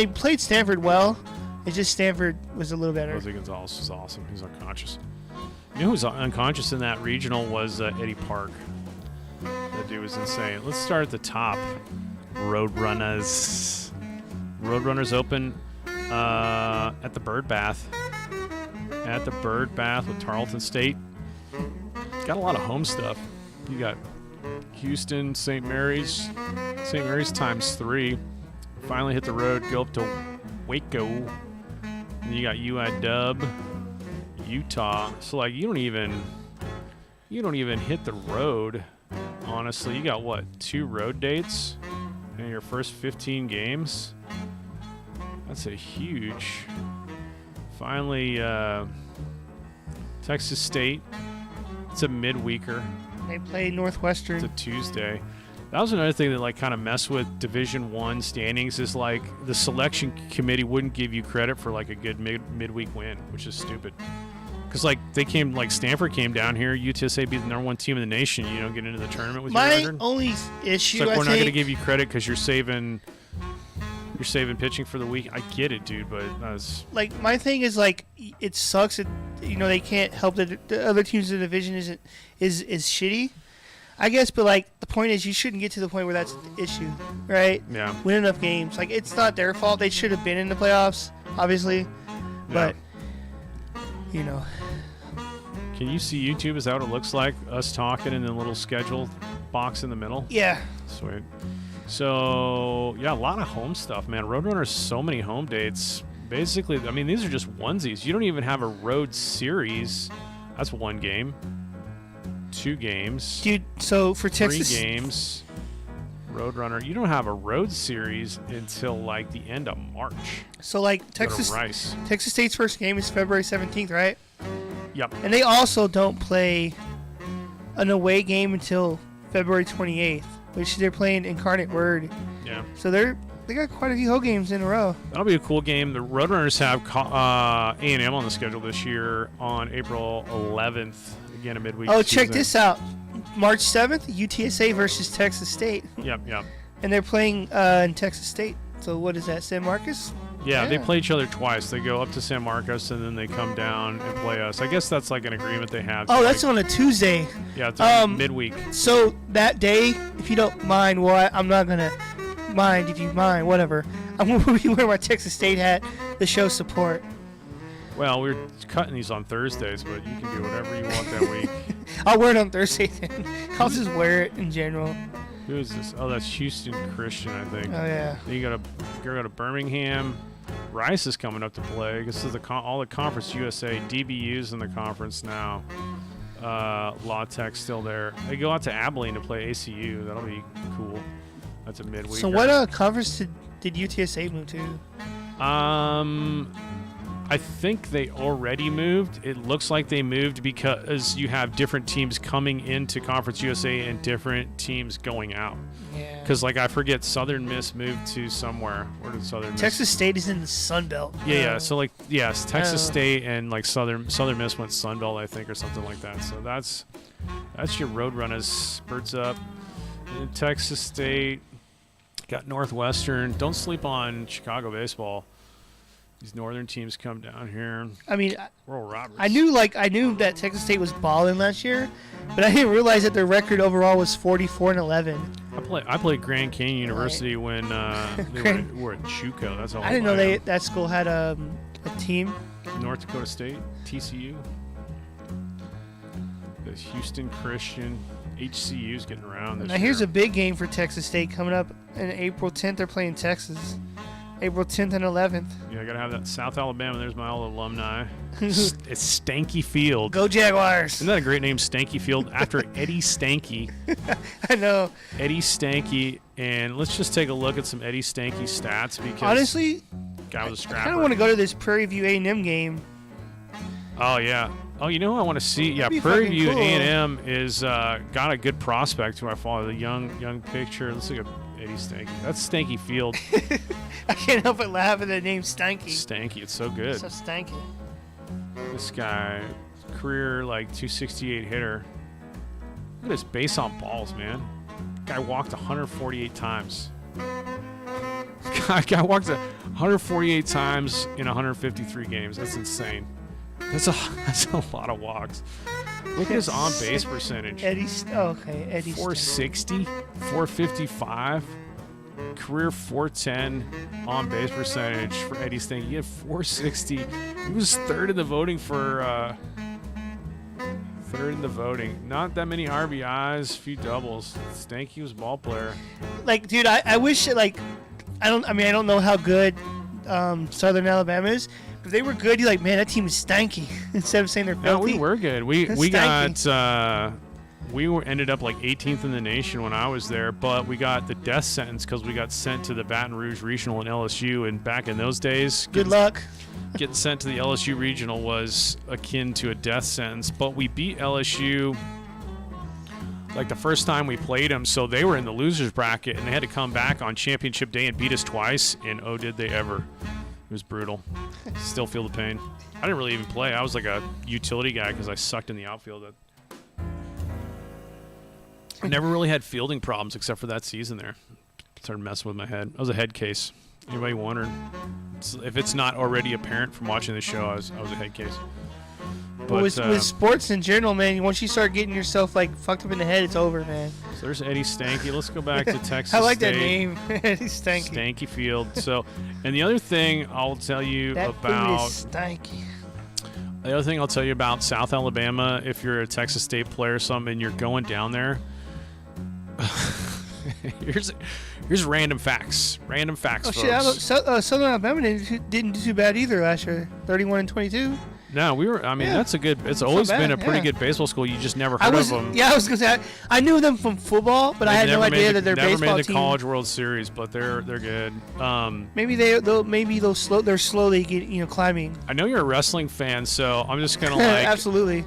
played Stanford well. It's just Stanford was a little better. Jose Gonzalez was awesome. He's unconscious. You know who was unconscious in that regional was Eddie Park. That dude was insane. Let's start at the top. Roadrunners. Roadrunners open at the Bird Bath. At the Bird Bath with Tarleton State. Got a lot of home stuff. You got Houston, St. Mary's times 3. Finally hit the road, go up to Waco. And you got UIW, Utah. So like you don't even hit the road. Honestly, you got what, 2 road dates in your first 15 games? That's a huge. Finally, Texas State. It's a midweeker. They play Northwestern. It's a Tuesday. That was another thing that like kind of messed with Division I standings is like the selection committee wouldn't give you credit for like a good midweek win, which is stupid. Because like Stanford came down here, UTSA beat the #1 team in the nation. You don't get into the tournament with your record. My only issue, it's like we're not going to give you credit because you're saving pitching for the week. I get it, dude, but that's like my thing is like it sucks that they can't help that the other teams in the division is shitty, I guess. But like the point is you shouldn't get to the point where that's the issue, right? Yeah. Win enough games. Like it's not their fault. They should have been in the playoffs, obviously. But Can you see YouTube? Is that what it looks like? Us talking and then a little schedule box in the middle. Yeah. Sweet. So, yeah, a lot of home stuff, man. Roadrunners, so many home dates. Basically, I mean, these are just onesies. You don't even have a road series. That's 1 game. 2 games. Dude, so for Texas... 3 games. Roadrunner. You don't have a road series until, like, the end of March. So, like, Texas State's first game is February 17th, right? Yep. And they also don't play an away game until February 28th. Which they're playing Incarnate Word. Yeah. So they got quite a few home games in a row. That'll be a cool game. The Roadrunners have A&M on the schedule this year on April 11th. Again, a midweek season. Check this out. March 7th, UTSA versus Texas State. Yep. And they're playing in Texas State. So what is that, San Marcos? Yeah, they play each other twice. They go up to San Marcos and then they come down and play us. I guess that's like an agreement they have. Oh, that's on a Tuesday. Yeah, it's on midweek. So that day, if you don't mind, well, I'm not going to mind if you mind, whatever. I'm going to be wearing my Texas State hat to show support. Well, we're cutting these on Thursdays, but you can do whatever you want that week. I'll wear it on Thursday then. I'll just wear it in general. Who is this? Oh, that's Houston Christian, I think. Oh, yeah. Then you go to Birmingham. Rice is coming up to play. This is all the Conference USA. DBU's in the conference now. La Tech still there. They go out to Abilene to play ACU. That'll be cool. That's a midweek. So what conference did UTSA move to? I think they already moved. It looks like they moved because you have different teams coming into Conference USA and different teams going out. Yeah. Because, like, I forget, Southern Miss moved to somewhere. Where did Southern Miss? Texas State is in the Sun Belt. Yeah. So, like, yes, Texas State and, like, Southern Miss went Sun Belt, I think, or something like that. So that's your Roadrunners. Spurts up. And Texas State got Northwestern. Don't sleep on Chicago baseball. These northern teams come down here. I mean, Oral Roberts. I knew that Texas State was balling last year, but I didn't realize that their record overall was 44-11. I played Grand Canyon University when they were at JUCO. That's all. I didn't know that school had a team. North Dakota State, TCU, the Houston Christian, HCU's getting around this Now here's a big game for Texas State coming up in April 10th. They're playing Texas. April 10th and 11th. Yeah, I gotta have that. South Alabama. There's my old alumni. It's Stanky Field. Go Jaguars! Isn't that a great name, Stanky Field? After Eddie Stanky. I know. Eddie Stanky, and let's just take a look at some Eddie Stanky stats because honestly, guy was a scrapper. I kind of want to go to this Prairie View A&M game. Oh yeah. Oh, you know who I want to see? Yeah, That'd be Prairie fucking View cool. A&M is got a good prospect who I follow. The young picture. Let's look at Eddie Stanky. That's Stanky Field. I can't help but laugh at the name Stanky. Stanky. It's so good. So stanky. This guy, career like 268 hitter. Look at this base on balls, man. Guy walked 148 times. Guy walked 148 times in 153 games. That's insane. That's a lot of walks. Look at his on base percentage. Eddie 460, 455. Career 410 on base percentage for Eddie Stanky. He had 460. He was third in the voting Not that many RBIs, few doubles. Stanky was ball player. Like, dude, I wish I don't know how good Southern Alabama is. But if they were good, you're like, man, that team is stanky. Instead of saying they're No, filthy. we were good. We Stanky. got ended up like 18th in the nation when I was there, but we got the death sentence because we got sent to the Baton Rouge Regional and LSU. And back in those days, Good luck. getting sent to the LSU Regional was akin to a death sentence. But we beat LSU like the first time we played them, so they were in the losers bracket, and they had to come back on championship day and beat us twice. And oh, did they ever! It was brutal. Still feel the pain. I didn't really even play. I was like a utility guy because I sucked in the outfield. I never really had fielding problems except for that season there. Started messing with my head. I was a head case. Anybody wondering? If it's not already apparent from watching the show, I was a head case. But, with sports in general, man, once you start getting yourself like fucked up in the head, it's over, man. So there's Eddie Stanky. Let's go back to Texas I like State. that name, Eddie Stanky. Stanky Field. So, and the other thing I'll tell you That about food is stanky. the other thing I'll tell you about South Alabama, if you're a Texas State player or something and you're going down there, here's random facts. Random facts, Oh folks. shit! Southern Alabama didn't do too bad either last year. 31-22. No, we were. I mean, that's a good. It's always bad, been a pretty yeah. good baseball school. You just never heard of them. Yeah, I was gonna say I knew them from football, but I had no idea that their never baseball made the team. College World Series, but they're good. Maybe they're slowly climbing. I know you're a wrestling fan, so I'm just gonna like Absolutely.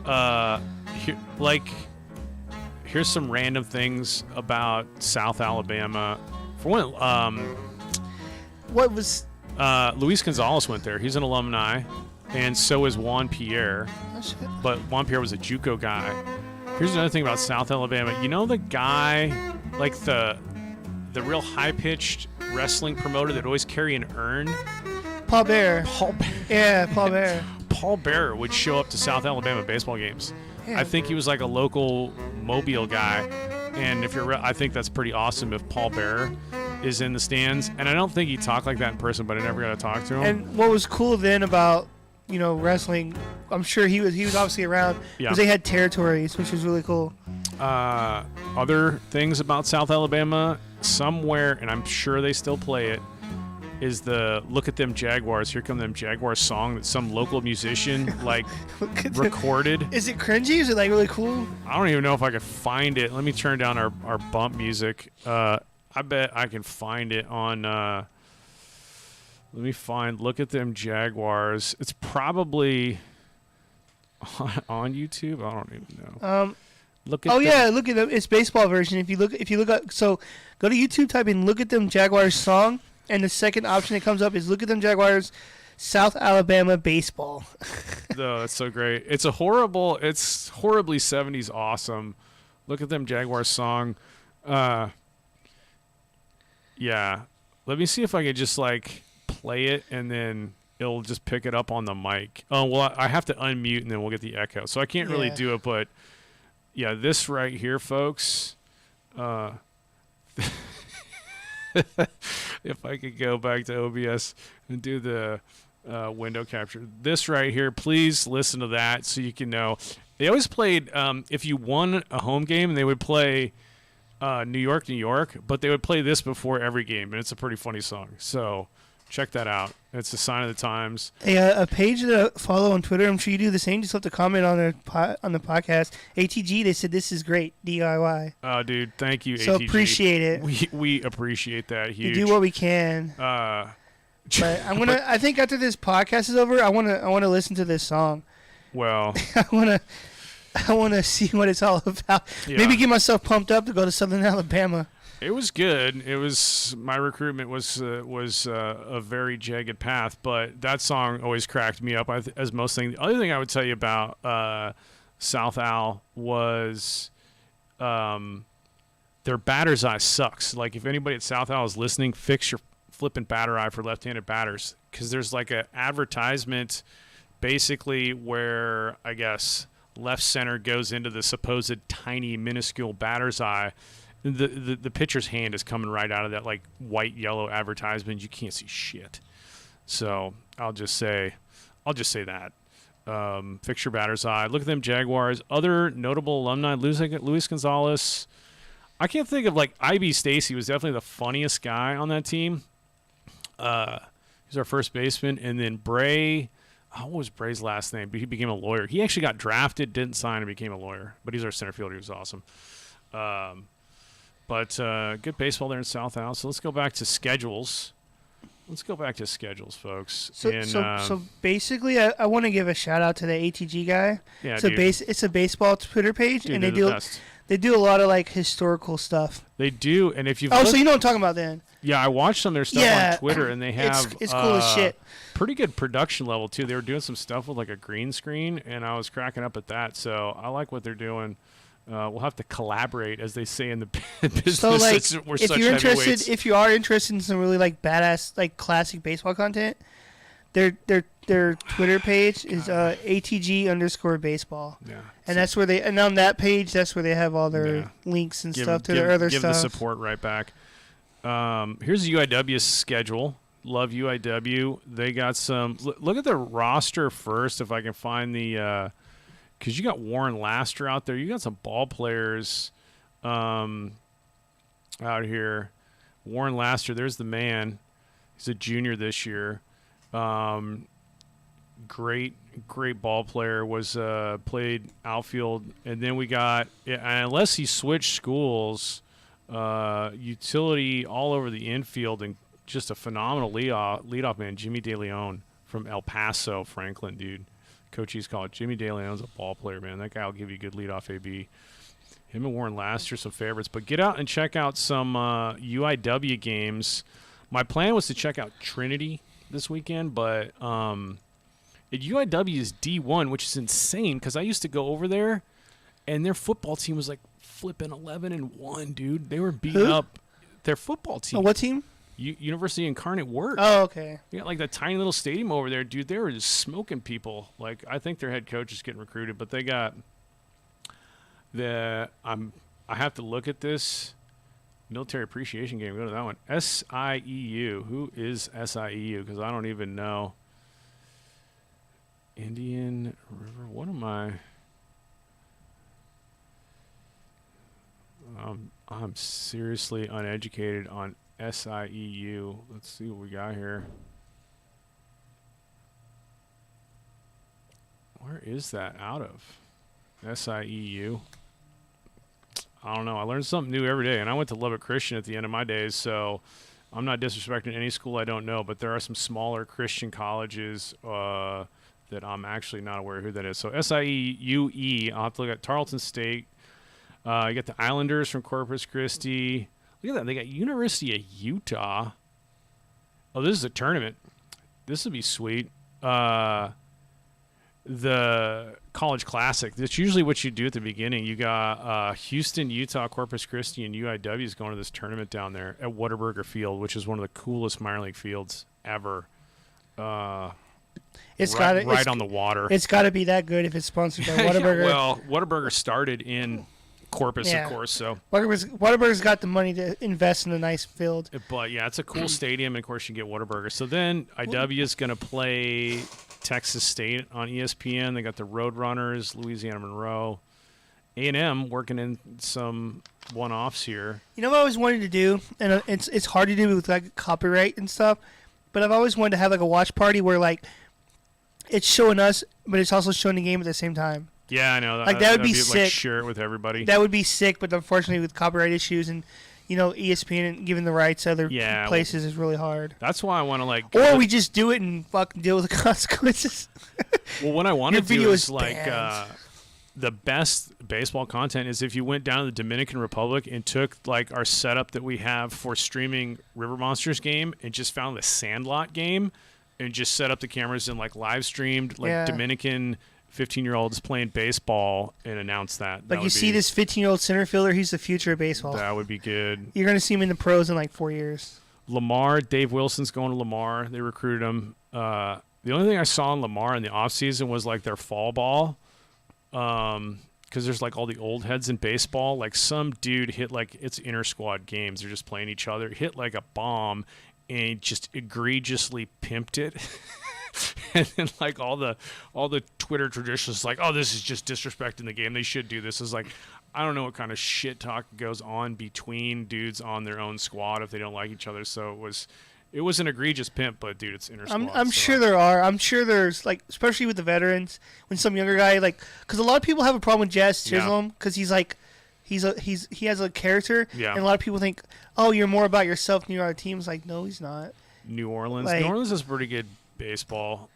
Here's some random things about South Alabama. For one, What was? Luis Gonzalez went there. He's an alumni, and so is Juan Pierre. Oh, shit. But Juan Pierre was a JUCO guy. Here's another thing about South Alabama. You know the guy, like the real high-pitched wrestling promoter that always carry an urn? Paul Bear. Paul Bear. Yeah, Paul Bear. Paul Bear would show up to South Alabama baseball games. Yeah. I think he was like a local Mobile guy, and I think that's pretty awesome if Paul Bear is in the stands. And I don't think he talked like that in person, but I never got to talk to him. And what was cool then about wrestling, I'm sure he was obviously around because they had territories, which was really cool. Other things about South Alabama, somewhere, and I'm sure they still play it, is the "Look at Them Jaguars, Here Come Them Jaguars" song that some local musician recorded. Is it cringy? Is it like really cool? I don't even know if I could find it. Let me turn down our bump music. I bet I can find it on. Let me find "Look at Them Jaguars." It's probably on YouTube. I don't even know. Look at look at them. It's baseball version. If you look up, so go to YouTube, type in "Look at Them Jaguars" song. And the second option that comes up is "Look at Them Jaguars, South Alabama baseball." No, that's so great. It's horribly 70s awesome. Look at Them Jaguars song. Yeah. Let me see if I could just like play it and then it'll just pick it up on the mic. Oh, well, I have to unmute and then we'll get the echo. So I can't really do it, but yeah, this right here, folks. If I could go back to OBS and do the window capture. This right here, please listen to that so you can know. They always played, if you won a home game, they would play New York, New York, but they would play this before every game, and it's a pretty funny song. So check that out. It's a sign of the times. Hey, a page that I follow on Twitter, I'm sure you do the same. Just have to comment on the podcast. ATG, they said this is great, DIY. Oh, dude, thank you, so ATG. Appreciate it. We appreciate that huge. We do what we can. But I'm gonna. I think after this podcast is over, I wanna listen to this song. Well, I wanna see what it's all about. Yeah. Maybe get myself pumped up to go to Southern Alabama. It was good. It was my recruitment was a very jagged path, but that song always cracked me up. As most things. The other thing I would tell you about South Al was their batter's eye sucks. Like if anybody at South Al is listening, fix your flipping batter eye for left-handed batters, because there's like an advertisement basically where I guess left center goes into the supposed tiny minuscule batter's eye. The pitcher's hand is coming right out of that like white yellow advertisement. You can't see shit. So I'll just say that. Fix your batter's eye. Look at them Jaguars. Other notable alumni: Luis Gonzalez. I can't think of like IB Stacy was definitely the funniest guy on that team. He's our first baseman, and then Bray. What was Bray's last name? He became a lawyer. He actually got drafted, didn't sign, and became a lawyer. But he's our center fielder. He was awesome. But good baseball there in South Al. So let's go back to schedules. Folks. So basically, I want to give a shout out to the ATG guy. Yeah, it's a baseball Twitter page, dude, and they do a lot of like historical stuff. They do, and if you so you know what I'm talking about then. Yeah, I watched some of their stuff on Twitter, and they have it's cool as shit. Pretty good production level too. They were doing some stuff with like a green screen, and I was cracking up at that. So I like what they're doing. We'll have to collaborate, as they say in the business. So like, if you are interested in some really like badass like classic baseball content, their Twitter page is ATG_baseball. Yeah. And that's where and on that page, that's where they have all their links and stuff to their other stuff. Give the support right back. Here's the UIW's schedule. Love UIW. They got some. Look at the roster first, if I can find the. Because you got Warren Laster out there. You got some ball players out here. Warren Laster, there's the man. He's a junior this year. Great ball player. Was played outfield. And then we got, unless he switched schools, utility all over the infield, and just a phenomenal leadoff man, Jimmy DeLeon from El Paso, Franklin, dude. Coach East College. Jimmy DeLeon's a ball player, man. That guy will give you good leadoff AB. Him and Warren Laster, some favorites. But get out and check out some UIW games. My plan was to check out Trinity this weekend, but UIW is D1, which is insane because I used to go over there, and their football team was like flipping 11-1, dude. They were beating up their football team. Oh, what team? University Incarnate Word. Oh, okay. You got like that tiny little stadium over there, dude. They were just smoking people. Like I think their head coach is getting recruited, but they got I have to look at this military appreciation game. Go to that one. SIEU. Who is SIEU? Because I don't even know. Indian River. What am I? I'm seriously uneducated on SIEU. Let's see what we got here. Where is that out of? SIEU. I don't know. I learn something new every day, and I went to Lubbock Christian at the end of my days, so I'm not disrespecting any school I don't know, but there are some smaller Christian colleges that I'm actually not aware who that is. So SIEUE. I'll have to look at Tarleton State. You got the Islanders from Corpus Christi. Look at that. They got University of Utah. Oh, this is a tournament. This would be sweet. The College Classic. That's usually what you do at the beginning. You got Houston, Utah, Corpus Christi, and UIW is going to this tournament down there at Whataburger Field, which is one of the coolest minor league fields ever. It's right on the water. It's got to be that good if it's sponsored by Yeah, Whataburger. well, Whataburger started in Corpus, Yeah. of course. So, Whataburger's got the money to invest in a nice field. but yeah, it's a cool stadium, and of course you get Whataburger. So then IW is going to play Texas State on ESPN. They got the Roadrunners, Louisiana Monroe, A&M working in some one-offs here. You know what I always wanted to do, and it's hard to do with like copyright and stuff, but I've always wanted to have like a watch party where like it's showing us, but it's also showing the game at the same time. Yeah, I know. Like that would be sick. Like, share it with everybody. That would be sick, but unfortunately with copyright issues and ESPN and giving the rights to other places is really hard. That's why I want to like. Or we just do it and fucking deal with the consequences. Well, what I want to do is like banned. the best baseball content is if you went down to the Dominican Republic and took like our setup that we have for streaming River Monsters game and just found the Sandlot game and just set up the cameras and like live streamed like Dominican 15-year-olds playing baseball and announce that. Like you see this 15-year-old center fielder, he's the future of baseball. That would be good. You're going to see him in the pros in like 4 years. Lamar, Dave Wilson's going to Lamar. They recruited him. The only thing I saw in Lamar in the offseason was like their fall ball. Because there's like all the old heads in baseball. Like some dude hit like it's inter squad games. They're just playing each other. Hit like a bomb and just egregiously pimped it. And then like all the Twitter traditionalists like, oh, this is just disrespecting the game. They should do this. It's like, I don't know what kind of shit talk goes on between dudes on their own squad if they don't like each other. So it was an egregious pimp, but dude, it's inter squad. I'm sure there are. I'm sure there's like, especially with the veterans, when some younger guy like, because a lot of people have a problem with Jazz Chisholm because he's like, he has a character, and a lot of people think, oh, you're more about yourself than you are a team. It's like, no, he's not. New Orleans is pretty good baseball.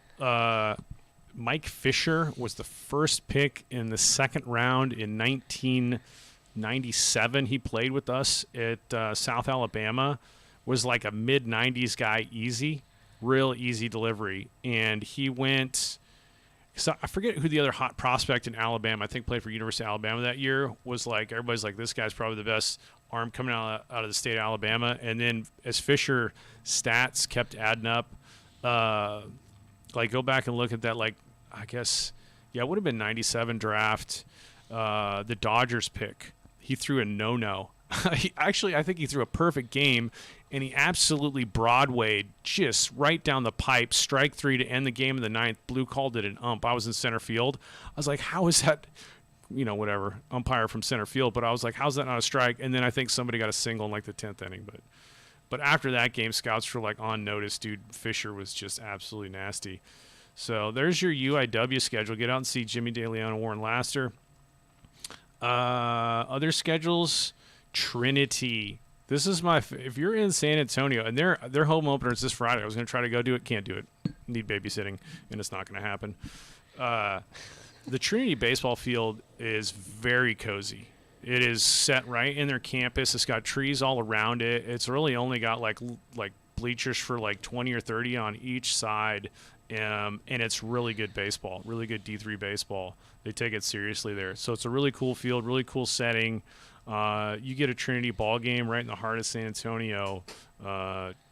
Mike Fisher was the first pick in the second round in 1997. He played with us at South Alabama. Was like a mid-90s guy, real easy delivery. And he went – so I forget who the other hot prospect in Alabama, I think played for University of Alabama that year, was like – everybody's like, this guy's probably the best arm coming out of the state of Alabama. And then as Fisher stats kept adding up, like go back and look at that, like I guess, it would have been 97 draft, the Dodgers pick. He threw a no-no. I think he threw a perfect game, and he absolutely Broadwayed just right down the pipe, strike three to end the game in the ninth. Blue called it an ump. I was in center field. I was like, how is that, whatever, umpire from center field. But I was like, how's that not a strike? And then I think somebody got a single in like the 10th inning. But after that game, scouts were like on notice, dude, Fisher was just absolutely nasty. So there's your UIW schedule. Get out and see Jimmy DeLeon and Warren Laster. Other schedules, Trinity. This is if you're in San Antonio, and their home opener is this Friday. I was going to try to go do it. Can't do it. Need babysitting, and it's not going to happen. The Trinity baseball field is very cozy. It is set right in their campus. It's got trees all around it. It's really only got like bleachers for like 20 or 30 on each side. And it's really good baseball, really good D3 baseball. They take it seriously there. So it's a really cool field, really cool setting. You get a Trinity ball game right in the heart of San Antonio.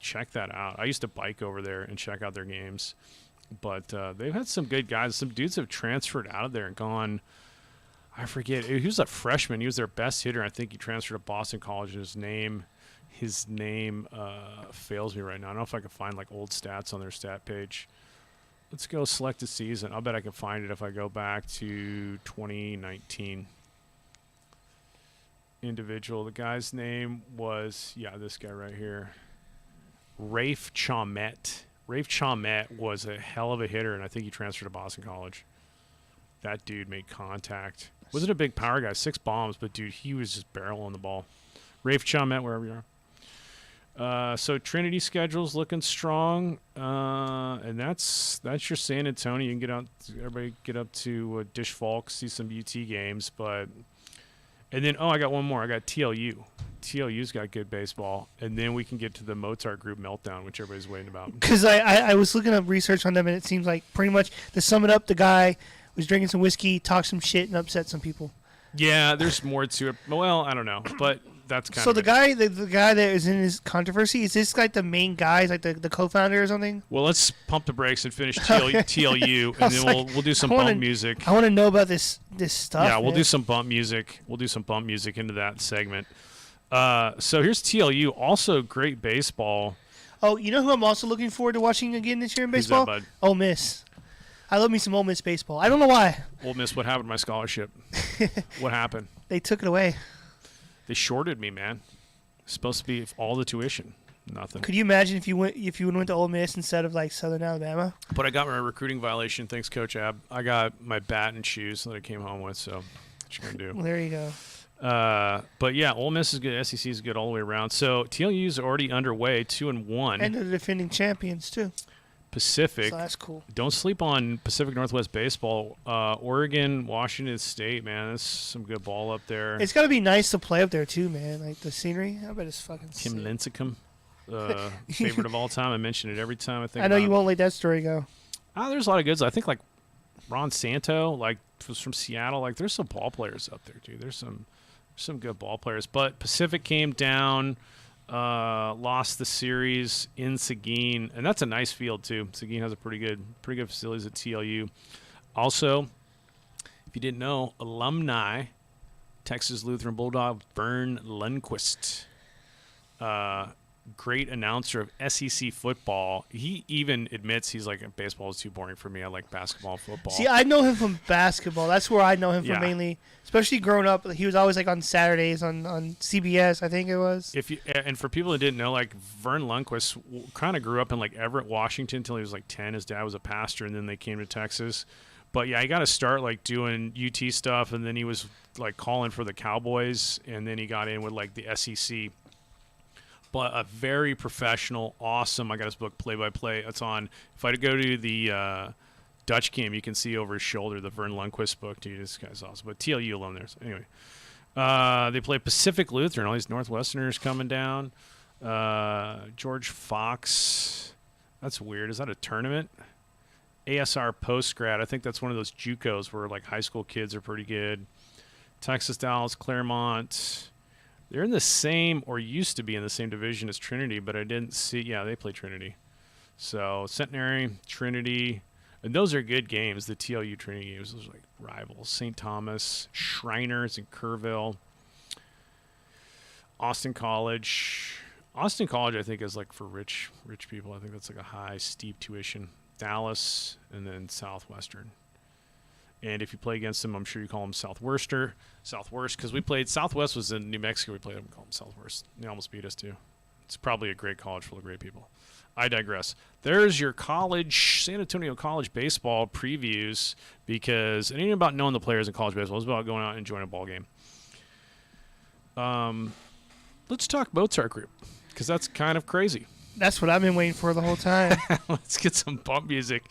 Check that out. I used to bike over there and check out their games. But they've had some good guys. Some dudes have transferred out of there and gone. I forget. He was a freshman. He was their best hitter. I think he transferred to Boston College. His name fails me right now. I don't know if I can find like old stats on their stat page. Let's go select a season. I'll bet I can find it if I go back to 2019. Individual. The guy's name was, this guy right here. Rafe Chalmette. Rafe Chalmette was a hell of a hitter, and I think he transferred to Boston College. That dude made contact. Wasn't a big power guy, 6 bombs, but dude, he was just barreling the ball. Rafe Chalmette, wherever you are. So Trinity schedule's looking strong, and that's your San Antonio. You can everybody get up to Dish Falk, see some UT games, and then I got one more. I got TLU. TLU's got good baseball, and then we can get to the Mozart Group meltdown, which everybody's waiting about. Because I was looking up research on them, and it seems like pretty much to sum it up, the guy was drinking some whiskey, talked some shit, and upset some people. Yeah, there's more to it. Well, I don't know, but that's kind So of the guy that is in this controversy, is this like the main guy, is like the co-founder or something? Well, let's pump the brakes and finish TLU, and then we'll do some bump music. I want to know about this stuff. Yeah, we'll man. do some bump music. We'll do some bump music into that segment. So here's TLU, also great baseball. Oh, you know who I'm also looking forward to watching again this year in Who's baseball? that, bud? Ole Miss. I love me some Ole Miss baseball. I don't know why. Ole Miss, what happened to my scholarship? What happened? They took it away. They shorted me, man. It's supposed to be all the tuition. Nothing. Could you imagine if you went to Ole Miss instead of like Southern Alabama? But I got my recruiting violation. Thanks, Coach Ab. I got my bat and shoes that I came home with, so what you gonna do? Well, there you go. But yeah, Ole Miss is good. SEC is good all the way around. So TLU's already underway, 2-1. And the defending champions too. Pacific. So that's cool. Don't sleep on Pacific Northwest baseball. Oregon, Washington State, man, that's some good ball up there. It's gotta be nice to play up there too, man. Like the scenery, I bet it's fucking Tim sick. Lincecum, favorite of all time. I mention it every time I think. I know about you won't let that story go. There's a lot of goods. I think like Ron Santo, like was from Seattle. Like there's some ball players up there, dude. There's some good ball players. But Pacific came down, lost the series in Seguin, and that's a nice field too. Seguin has a pretty good facilities at TLU. Also, if you didn't know, alumni, Texas Lutheran Bulldog Vern Lundquist. Great announcer of SEC football. He even admits he's like, baseball is too boring for me. I like basketball and football. See, I know him from basketball. That's where I know him Yeah. from mainly. Especially growing up, he was always like on Saturdays on CBS, I think it was. And for people that didn't know, like Vern Lundquist kind of grew up in like Everett, Washington until he was like 10. His dad was a pastor, and then they came to Texas. But yeah, he got to start like doing UT stuff, and then he was like calling for the Cowboys, and then he got in with like the SEC. But a very professional, awesome. I got his book, Play by Play. It's on. If I go to the Dutch game, you can see over his shoulder the Vern Lundquist book. Dude, this guy's awesome. But TLU alum there. So anyway, they play Pacific Lutheran. All these Northwesterners coming down. George Fox. That's weird. Is that a tournament? ASR postgrad. I think that's one of those JUCOs where like high school kids are pretty good. Texas Dallas, Claremont. They're in the same, or used to be in the same division as Trinity, but I didn't see. Yeah, they play Trinity. So Centenary, Trinity, and those are good games. The TLU Trinity games, those are like rivals. St. Thomas, Shriners in Kerrville, Austin College. Austin College, I think, is like for rich people. I think that's like a high, steep tuition. Dallas, and then Southwestern. And if you play against them, I'm sure you call them Southwest, because we played Southwest was in New Mexico. We played them, call them Southwest. They almost beat us too. It's probably a great college full of great people. I digress. There's your college, San Antonio College baseball previews, because it ain't about knowing the players in college baseball. It's about going out and enjoying a ball game. Let's talk Mozart Group, because that's kind of crazy. That's what I've been waiting for the whole time. Let's get some bump music.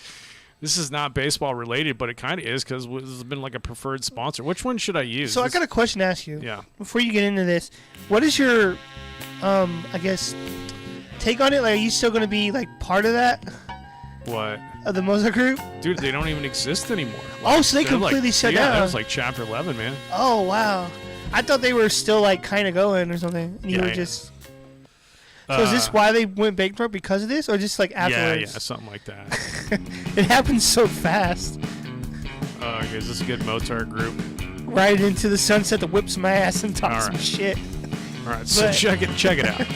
This is not baseball related, but it kind of is because this has been like a preferred sponsor. Which one should I use? So I got a question to ask you. Yeah. Before you get into this, what is your, I guess, take on it? Like, are you still going to be like part of that? What? Of the Mozart Group? Dude, they don't even exist anymore. Oh, so they They're completely like, shut yeah, down. that was like chapter 11, man. Oh, wow. I thought they were still like kind of going or something. And you Yeah, were yeah. just. So is this why they went bankrupt, because of this, or just like afterwards? Yeah, something like that. It happened so fast. Okay, is this a good Mozart Group? Right into the sunset that whips my ass and talks All some right. shit. All right, so But- check it out.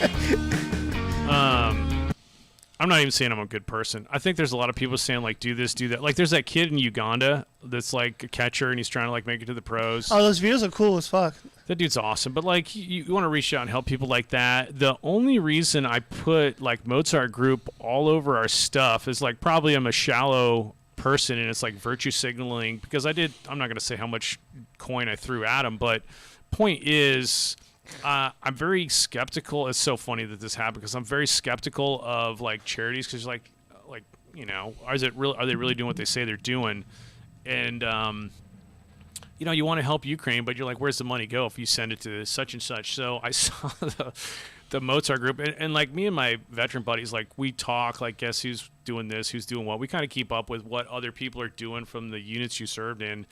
I'm not even saying I'm a good person. I think there's a lot of people saying like do this, do that. Like there's that kid in Uganda that's like a catcher and he's trying to like make it to the pros. Oh, those videos are cool as fuck. That dude's awesome. But like you want to reach out and help people like that. The only reason I put like Mozart Group all over our stuff is like probably I'm a shallow person and it's like virtue signaling because I'm not going to say how much coin I threw at him, but point is I'm very skeptical. It's so funny that this happened because I'm very skeptical of like charities because like you know, are they really doing what they say they're doing? And you know, you want to help Ukraine, but you're like, where's the money go if you send it to such and such? So I saw the Mozart Group, and like me and my veteran buddies, like we talk, like guess who's doing this, who's doing what. We kind of keep up with what other people are doing from the units you served in,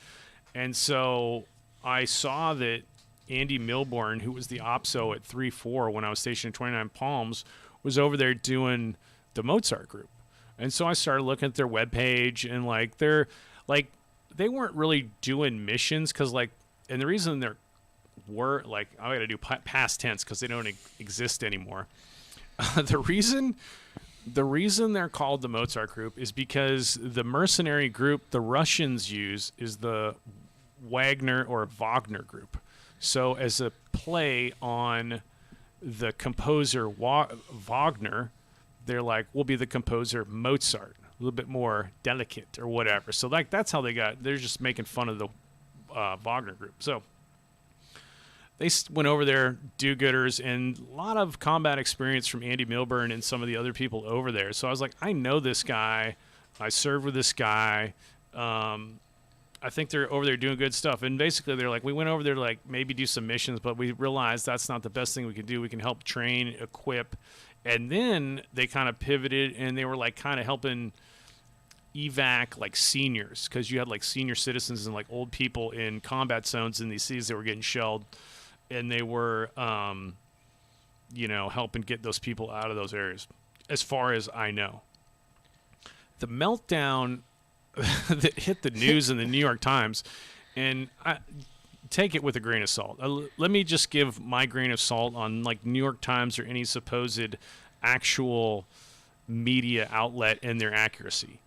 and so I saw that Andy Milburn, who was the OPSO at 3-4 when I was stationed at 29 Palms, was over there doing the Mozart Group. And so I started looking at their webpage, and like they weren't really doing missions because and the reason I got to do past tense because they don't exist anymore. The reason they're called the Mozart Group is because the mercenary group the Russians use is the Wagner Group. So as a play on the composer Wagner, they're like, we'll be the composer Mozart, a little bit more delicate or whatever. So that's how they're just making fun of the Wagner Group. So they went over there, do-gooders, and a lot of combat experience from Andy Milburn and some of the other people over there. So I was like, I know this guy. I served with this guy. I think they're over there doing good stuff. And basically they're like, we went over there to like maybe do some missions, but we realized that's not the best thing we can do. We can help train, equip. And then they kind of pivoted, and they were like kind of helping evac like seniors, because you had like senior citizens and like old people in combat zones in these cities that were getting shelled. And they were, helping get those people out of those areas, as far as I know. The meltdown that hit the news in the New York Times, and I take it with a grain of salt. Let me just give my grain of salt on like New York Times or any supposed actual media outlet and their accuracy.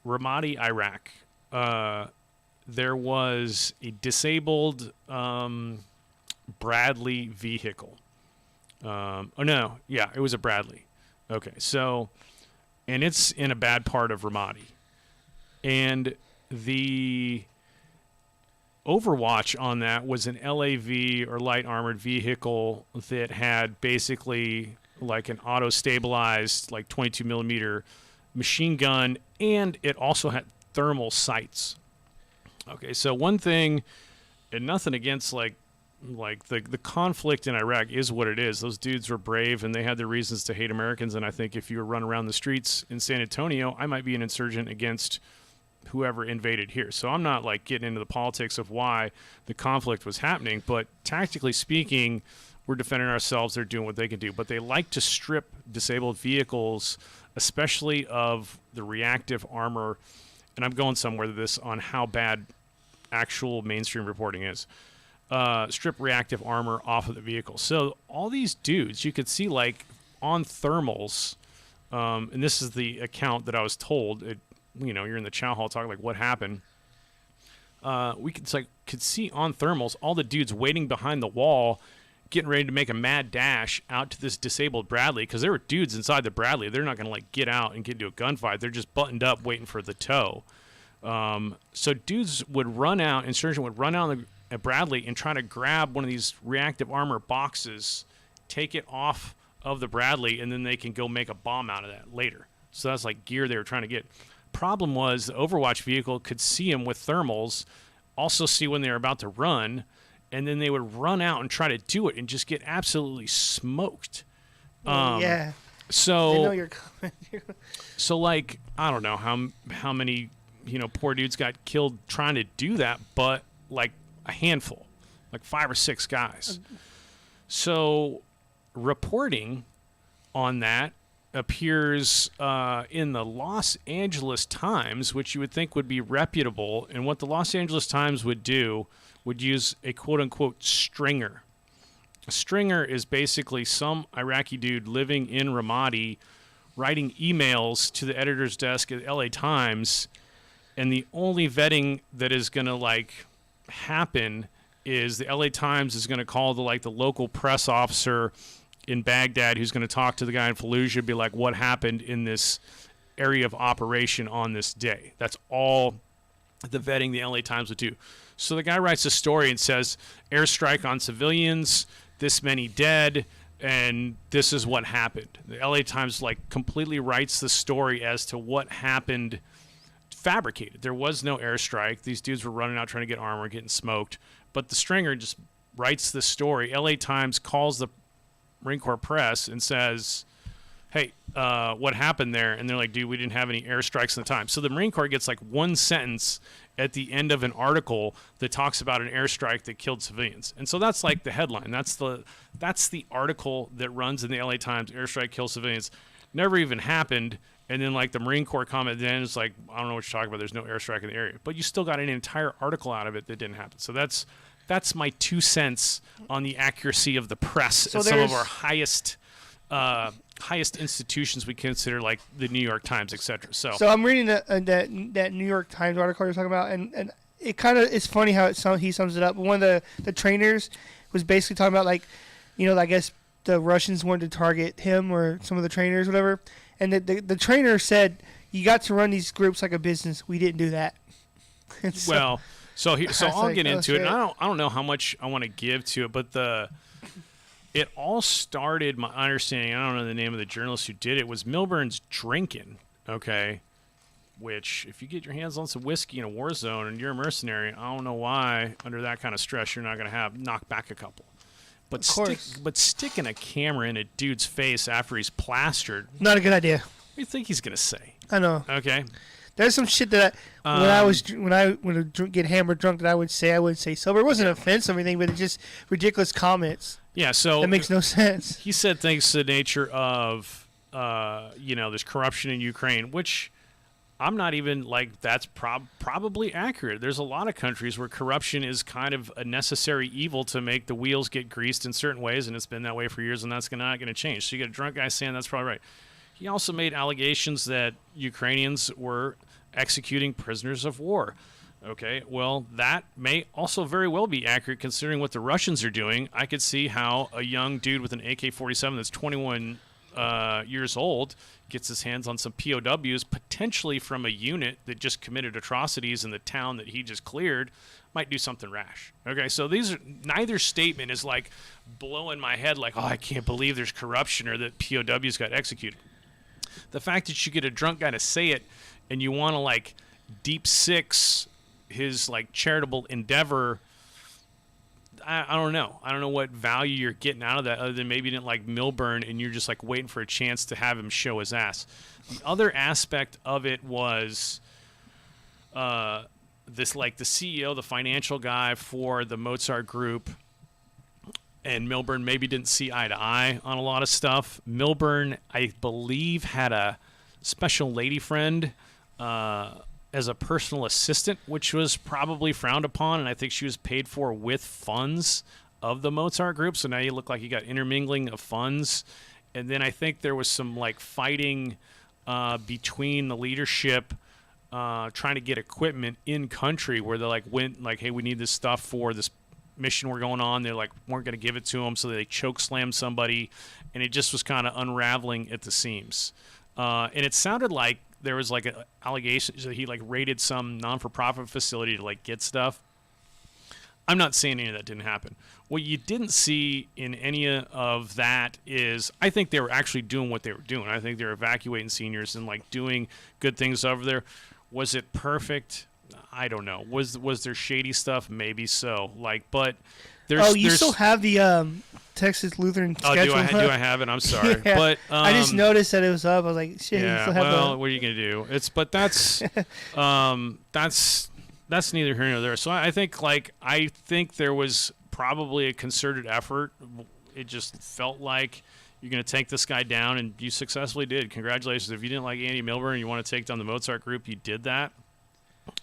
Ramadi, Iraq. There was a disabled Bradley vehicle. It was a Bradley. Okay, so, and it's in a bad part of Ramadi. And the overwatch on that was an LAV, or light armored vehicle, that had basically like an auto-stabilized, like 22 millimeter machine gun, and it also had thermal sights. Okay, so one thing, and nothing against like the conflict in Iraq is what it is. Those dudes were brave, and they had their reasons to hate Americans. And I think if you were running around the streets in San Antonio, I might be an insurgent against whoever invaded here. So I'm not like getting into the politics of why the conflict was happening, but tactically speaking, we're defending ourselves. They're doing what they can do, but they like to strip disabled vehicles, especially of the reactive armor. And I'm going somewhere with this on how bad actual mainstream reporting is. Strip reactive armor off of the vehicle. So all these dudes, you could see like on thermals, and this is the account that I was told. You're in the chow hall talking like what happened. We could see on thermals all the dudes waiting behind the wall, getting ready to make a mad dash out to this disabled Bradley, because there were dudes inside the Bradley. They're not going to like get out and get into a gunfight. They're just buttoned up waiting for the tow. So dudes would run out, insurgent would run out on a Bradley and try to grab one of these reactive armor boxes, take it off of the Bradley, and then they can go make a bomb out of that later. So that's like gear they were trying to get. Problem was the Overwatch vehicle could see them with thermals, also see when they were about to run, and then they would run out and try to do it and just get absolutely smoked. Yeah. So I know you're coming. So like I don't know how many poor dudes got killed trying to do that, but like a handful, like 5 or 6 guys. So reporting on that appears in the Los Angeles Times, which you would think would be reputable. And what the Los Angeles Times would do would use a quote-unquote stringer. A stringer is basically some Iraqi dude living in Ramadi writing emails to the editor's desk at LA Times, and the only vetting that is going to like happen is the LA Times is going to call the local press officer in Baghdad who's going to talk to the guy in Fallujah, be like, what happened in this area of operation on this day. That's all the vetting the LA Times would do. So the guy writes a story and says, airstrike on civilians, this many dead, and this is what happened. The LA Times completely writes the story as to what happened, fabricated. There was no airstrike. These dudes were running out trying to get armor, getting smoked. But the stringer just writes the story. LA Times calls the Marine Corps press and says, hey, what happened there? And they're like, dude, we didn't have any airstrikes in the time. So the Marine Corps gets like one sentence at the end of an article that talks about an airstrike that killed civilians. And so that's like the headline. That's the article that runs in the LA Times, airstrike kills civilians. Never even happened. And then like the Marine Corps comment then is like, I don't know what you're talking about. There's no airstrike in the area. But you still got an entire article out of it that didn't happen. So that's my 2 cents on the accuracy of the press at some of our highest institutions we consider, like the New York Times, etc. So I'm reading that New York Times article you're talking about, and it kind of it's funny how he sums it up. But one of the trainers was basically talking about, like, I guess the Russians wanted to target him or some of the trainers, whatever. And the trainer said, "You got to run these groups like a business. We didn't do that." So I'll get into it. And shit. I don't know how much I want to give to it, but it all started, my understanding, I don't know the name of the journalist who did it, was Milburn's drinking, okay? Which, if you get your hands on some whiskey in a war zone and you're a mercenary, I don't know why, under that kind of stress, you're not going to knock back a couple. But sticking a camera in a dude's face after he's plastered, Not a good idea. what do you think he's going to say? I know. Okay? There's some shit that when I would get hammered drunk that I wouldn't say sober. It wasn't offensive or anything, but it's just ridiculous comments. Yeah, so that makes no sense. He said things to the nature of, there's corruption in Ukraine, which I'm not even like that's probably accurate. There's a lot of countries where corruption is kind of a necessary evil to make the wheels get greased in certain ways, and it's been that way for years, and that's not going to change. So you get a drunk guy saying that's probably right. He also made allegations that Ukrainians were executing prisoners of war. Okay, well, that may also very well be accurate considering what the Russians are doing. I could see how a young dude with an AK-47 that's 21 years old gets his hands on some POWs, potentially from a unit that just committed atrocities in the town that he just cleared, might do something rash. Okay, so neither statement is like blowing my head like, oh, I can't believe there's corruption or that POWs got executed. The fact that you get a drunk guy to say it and you want to like deep six his like charitable endeavor, I don't know. I don't know what value you're getting out of that other than maybe you didn't like Milburn and you're just like waiting for a chance to have him show his ass. The other aspect of it was this, like the CEO, the financial guy for the Mozart Group, and Milburn maybe didn't see eye to eye on a lot of stuff. Milburn, I believe, had a special lady friend as a personal assistant, which was probably frowned upon, and I think she was paid for with funds of the Mozart Group. So now you look like you got intermingling of funds. And then I think there was some like fighting between the leadership trying to get equipment in country where they like went like, hey, we need this stuff for this mission we're going on. They're like weren't going to give it to them, so they choke slammed somebody, and it just was kind of unraveling at the seams. And it sounded like there was like an allegation that he like raided some non-for-profit facility to like get stuff. I'm not saying any of that didn't happen. What you didn't see in any of that is I think they were actually doing what they were doing. I think they were evacuating seniors and like doing good things over there. Was it perfect? I don't know. Was there shady stuff? Maybe so. Like, but there's still have the Texas Lutheran schedule? Oh, do I have it? I'm sorry. Yeah. But I just noticed that it was up. I was like, shit. Yeah. You still have Well, what are you gonna do? That's neither here nor there. So I think there was probably a concerted effort. It just felt like you're going to take this guy down, and you successfully did. Congratulations. If you didn't like Andy Milburn and you want to take down the Mozart Group, you did that.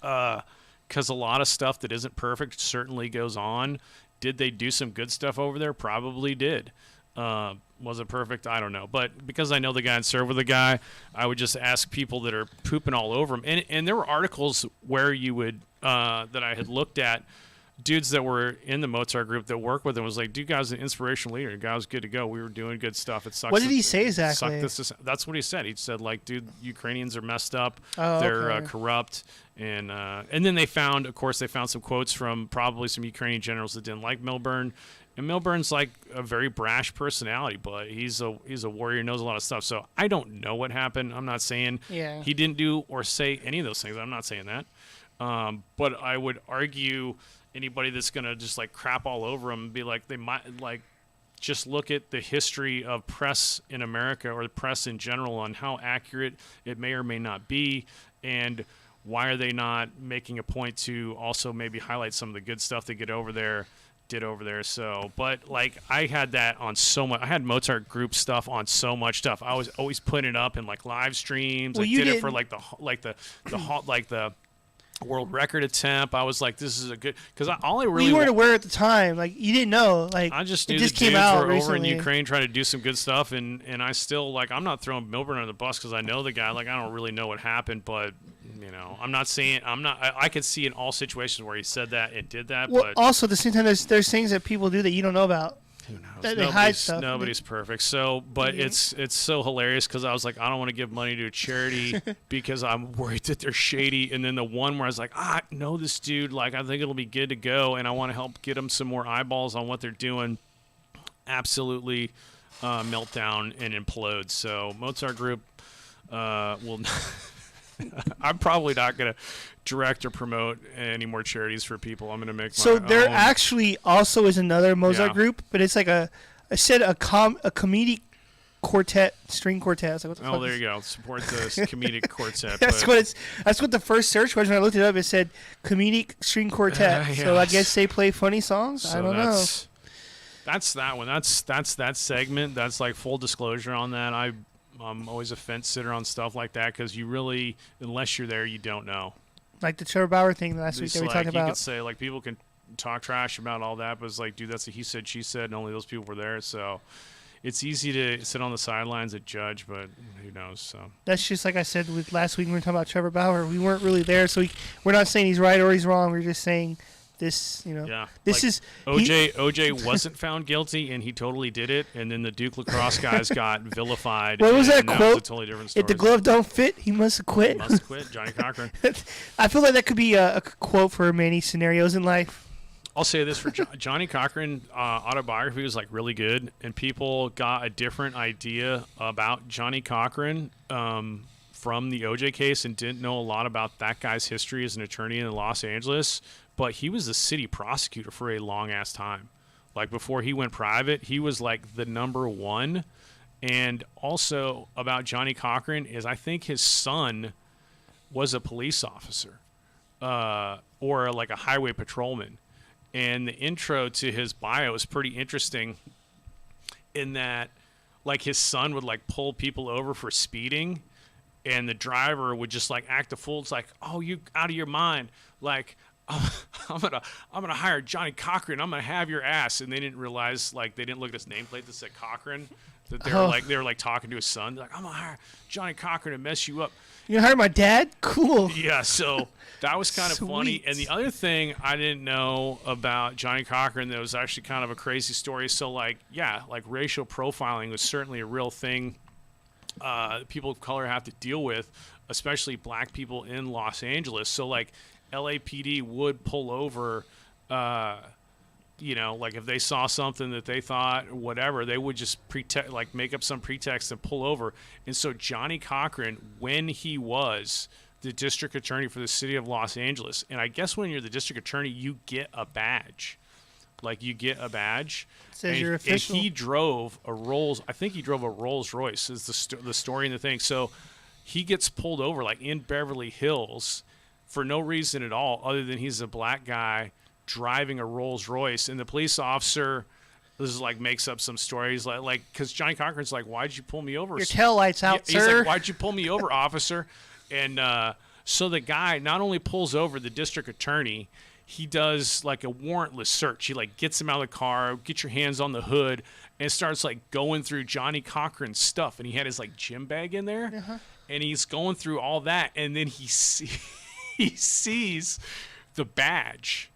Because a lot of stuff that isn't perfect certainly goes on. Did they do some good stuff over there? Probably did. Was it perfect? I don't know. But because I know the guy and serve with the guy, I would just ask people that are pooping all over him. And there were articles where you would that I had looked at, dudes that were in the Mozart Group that work with him was like, dude, guy's an inspirational leader. The guy was good to go. We were doing good stuff. It sucks. What did he say exactly? That's what he said. He said, like, dude, Ukrainians are messed up. Oh, They're okay. corrupt. And then they found some quotes from probably some Ukrainian generals that didn't like Milburn. And Milburn's like a very brash personality, but he's a warrior, knows a lot of stuff. So I don't know what happened. I'm not saying he didn't do or say any of those things. I'm not saying that. But I would argue anybody that's going to just like crap all over him and be like, they might like just look at the history of press in America or the press in general on how accurate it may or may not be, and why are they not making a point to also maybe highlight some of the good stuff they did over there. So, but like I had that on so much. I had Mozart Group stuff on so much stuff. I was always putting it up in like live streams. Well, I you did it didn't- for the world record attempt. I was like, this is a good, because all I really you weren't aware at the time. Like you didn't know. Like I just it knew just the came dudes out were over in recently. Ukraine trying to do some good stuff, and I still, like, I'm not throwing Milburn under the bus because I know the guy. Like, I don't really know what happened, but I'm not saying I could see in all situations where he said that and did that. Well, but also at the same time, there's things that people do that you don't know about. who knows? They hide stuff. Nobody's perfect. So, but Yeah. it's so hilarious because I was like, I don't want to give money to a charity because I'm worried that they're shady. And then the one where I was like, I know this dude. Like, I think it'll be good to go, and I want to help get them some more eyeballs on what they're doing. Absolutely meltdown and implode. So Mozart Group will. I'm probably not going to direct or promote any more charities for people. I'm going to make So my there own. actually also is another Mozart Yeah. Group, but it's like a comedic quartet, string quartet. I was like, what the Oh, fuck there is- you go. Support the comedic quartet. That's but- That's what the first search was when I looked it up. It said comedic string quartet. So I Yes. guess they play funny songs. I don't know. That's that one. That's that segment. That's like full disclosure on that. I'm always a fence sitter on stuff like that because you really, unless you're there, you don't know. Like the Trevor Bauer thing last week It's that we like, talked you about. could say, like, people can talk trash about all that, but it's like, dude, that's a he said, she said, and only those people were there. So it's easy to sit on the sidelines and judge, but who knows? So That's just like I said with last week when we were talking about Trevor Bauer. We weren't really there, so we're not saying he's right or he's wrong. We're just saying this, yeah, This like, is OJ wasn't found guilty, and he totally did it. And then the Duke lacrosse guys got vilified. What was and that was quote? a totally different story. If the glove don't fit, he must have quit. Must quit, Johnny Cochran. I feel like that could be a quote for many scenarios in life. I'll say this for Johnny Cochran autobiography was like really good, and people got a different idea about Johnny Cochran from the OJ case and didn't know a lot about that guy's history as an attorney in Los Angeles. But he was the city prosecutor for a long ass time. Like before he went private, he was like the number one. And also about Johnny Cochran is I think his son was a police officer or like a highway patrolman. And the intro to his bio is pretty interesting in that, like, his son would, like, pull people over for speeding, and the driver would just, like, act a fool. It's like, oh, you out of your mind. Like, I'm gonna hire Johnny Cochran. I'm gonna have your ass. And they didn't realize, like, they didn't look at his nameplate that said Cochran. That they were like talking to his son. They're like, I'm gonna hire Johnny Cochran to mess you up. You gonna hire my dad? Cool. Yeah, so that was kind of funny. Sweet. And the other thing I didn't know about Johnny Cochran that was actually kind of a crazy story. So, like, yeah, like racial profiling was certainly a real thing people of color have to deal with, especially black people in Los Angeles. So, like, LAPD would pull over, like if they saw something that they thought whatever, they would just make up some pretext and pull over. And so Johnny Cochran, when he was the district attorney for the city of Los Angeles, and I guess when you're the district attorney, you get a badge. Like, you get a badge. Says you're official. And he drove a Rolls Royce is the story and the thing. So he gets pulled over, like, in Beverly Hills for no reason at all other than he's a black guy driving a Rolls Royce, and the police officer makes up some stories like because Johnny Cochran's like, why'd you pull me over? Your tail lights out, He's sir. like, why'd you pull me over, officer? And so the guy not only pulls over the district attorney, he does like a warrantless search. He like gets him out of the car, get your hands on the hood, and starts like going through Johnny Cochran's stuff. And he had his like gym bag in there, and he's going through all that, and then he sees the badge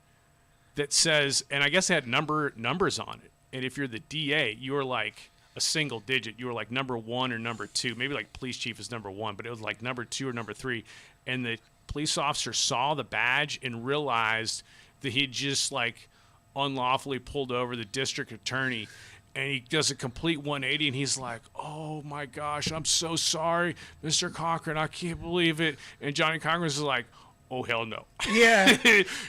that says, and I guess it had numbers on it. And if you're the DA, you were like a single digit. You were like number 1 or number 2. Maybe like police chief is number 1, but it was like number 2 or number 3. And the police officer saw the badge and realized that he'd just like unlawfully pulled over the district attorney. And he does a complete 180, and he's like, oh, my gosh, I'm so sorry, Mr. Cochran. I can't believe it. And Johnny Cochran is like, Oh, hell no. Yeah.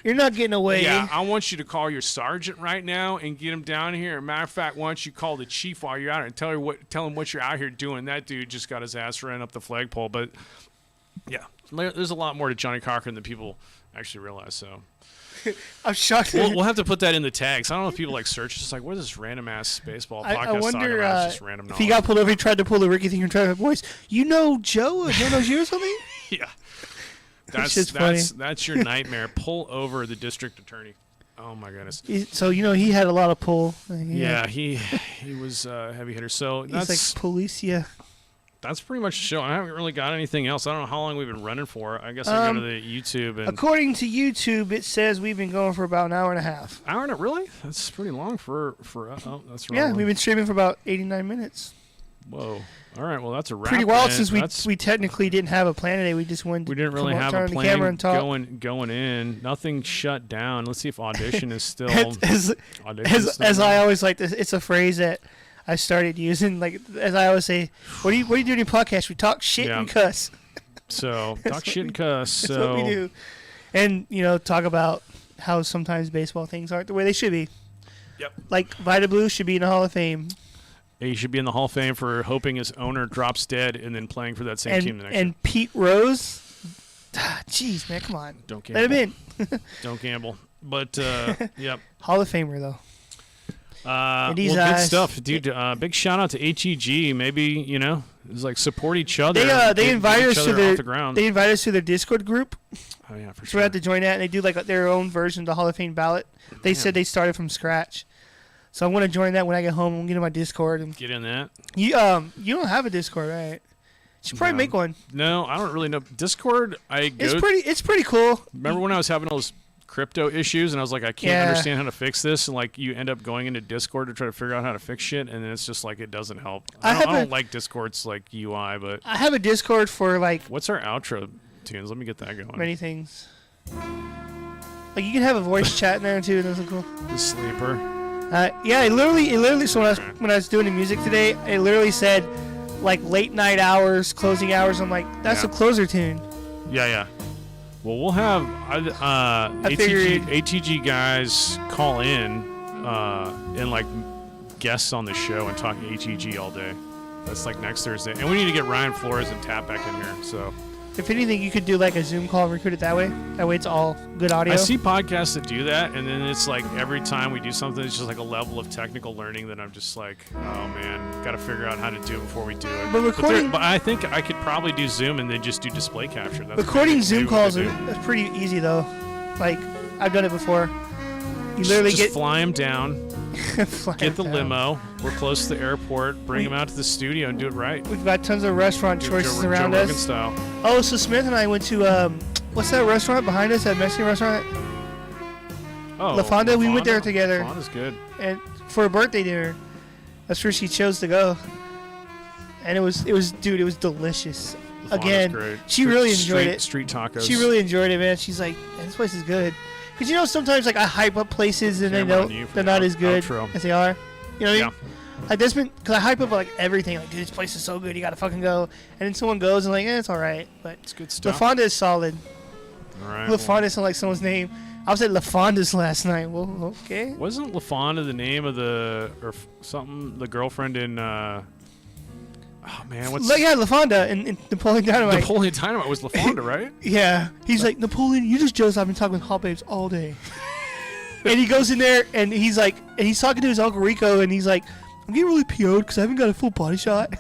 You're not getting away. Yeah, I want you to call your sergeant right now and get him down here. Matter of fact, why don't you call the chief while you're out here and tell him what you're out here doing. That dude just got his ass ran up the flagpole. But, yeah, there's a lot more to Johnny Cochran than people actually realize, so. I'm shocked. We'll have to put that in the tags. I don't know if people like search. It's like, what is this random ass baseball podcast I wonder talking about? It's just random if knowledge. he got pulled over, he tried to pull the Ricky thing and tried to voice. You know Joe? Joe knows you or something? Yeah. That's your nightmare. Pull over the district attorney. Oh my goodness. So he had a lot of pull. Yeah, he was a heavy hitter. So he's like policia. That's pretty much the show. I haven't really got anything else. I don't know how long we've been running for. I guess I go to the YouTube and. According to YouTube, it says we've been going for about an hour and a half. Hour and a really? That's pretty long for oh, that's wrong. Yeah, we've been streaming for about 89 minutes. Whoa. All right. Well, that's a wrap. Pretty wild since we technically didn't have a plan today. We just went. We didn't really have a plan going in. Nothing shut down. Let's see if audition is still. As I always like this, it's a phrase that I started using. Like as I always say, what do you do in your podcast? We talk shit and cuss. So talk shit and cuss. That's so what we do, and talk about how sometimes baseball things aren't the way they should be. Yep. Like Vita Blue should be in the Hall of Fame. He should be in the Hall of Fame for hoping his owner drops dead and then playing for that same team the next year. And Pete Rose, jeez, man, come on. Don't gamble. Let him in. Don't gamble. But, yep. Hall of Famer, though. Good stuff, dude. Big shout out to HEG. Maybe, it's like support each other. They invite us to their Discord group. Oh, yeah, for So sure. we have to join that, and they do like their own version of the Hall of Fame ballot. They said they started from scratch. So I'm going to join that when I get home. I'm going to get in my Discord. And get in that. You don't have a Discord, right? You should probably make one. No, I don't really know. Discord, It's pretty cool. Remember when I was having those crypto issues and I was like, I can't understand how to fix this, and like you end up going into Discord to try to figure out how to fix shit, and then it's just like it doesn't help. I don't like Discord's like UI, but I have a Discord for like what's our outro tunes? Let me get that going. Many things. Like you can have a voice chat in there too, and that's cool. The sleeper. Yeah, it literally. So when I was doing the music today, it literally said like late night hours, closing hours. I'm like, that's a closer tune. Yeah. Well, we'll have ATG guys call in and like guests on the show and talk ATG all day. That's like next Thursday, and we need to get Ryan Flores and Tap back in here. So. If anything, you could do like a Zoom call and record it that way. That way it's all good audio. I see podcasts that do that, and then it's like every time we do something, it's just like a level of technical learning that I'm just like, oh man, got to figure out how to do it before we do it. But I think I could probably do Zoom and then just do display capture. That's recording Zoom calls is pretty easy though. Like I've done it before. You literally just fly them down. Get the down. Limo. We're close to the airport. Bring them out to the studio and do it right. We've got tons of restaurant choices around Joe us. Rogan style. Oh, so Smith and I went to what's that restaurant behind us? That Mexican restaurant? Oh, La Fonda. We went there together. La Fonda's good. And for a birthday dinner, that's where she chose to go. And it was delicious. Again, great. She really enjoyed it. Street tacos. She really enjoyed it, man. She's like, man, this place is good. Because sometimes like I hype up places and they're not as good as they are. You know what I mean? Like there's been, because I hype up like everything. Like, dude, this place is so good, you gotta fucking go. And then someone goes and like, it's all right, but it's good stuff. La Fonda is solid. All right. La Fonda sounds like someone's name. I was at La Fonda's last night. Well, okay. Wasn't La Fonda the name of the girlfriend in? Oh man, what's? Yeah, La Fonda in Napoleon Dynamite. Napoleon Dynamite was La Fonda, right? Yeah. He's like, Napoleon, you just jealous. I've been talking with hot babes all day. And he goes in there and he's like, and he's talking to his Uncle Rico and he's like, I'm getting really PO'd because I haven't got a full body shot.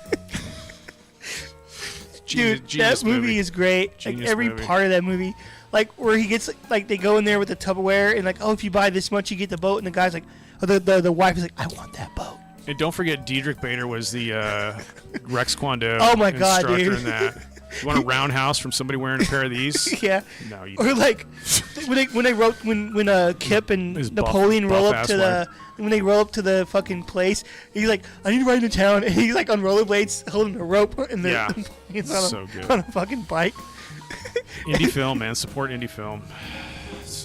Dude, that movie is great. Like every part of that movie. Like where he gets, like they go in there with the Tupperware and like, oh, if you buy this much, you get the boat. And the guy's like, the wife is like, I want that boat. And don't forget, Diedrich Bader was the Rex Kwon Do instructor dude. In that. You want a roundhouse from somebody wearing a pair of these? Yeah. No, you or don't. like when Kip and Napoleon roll up to the fucking place, he's like, I need to ride into town, and he's like on rollerblades holding a rope, and he's on a fucking bike. Indie film, man, support indie film.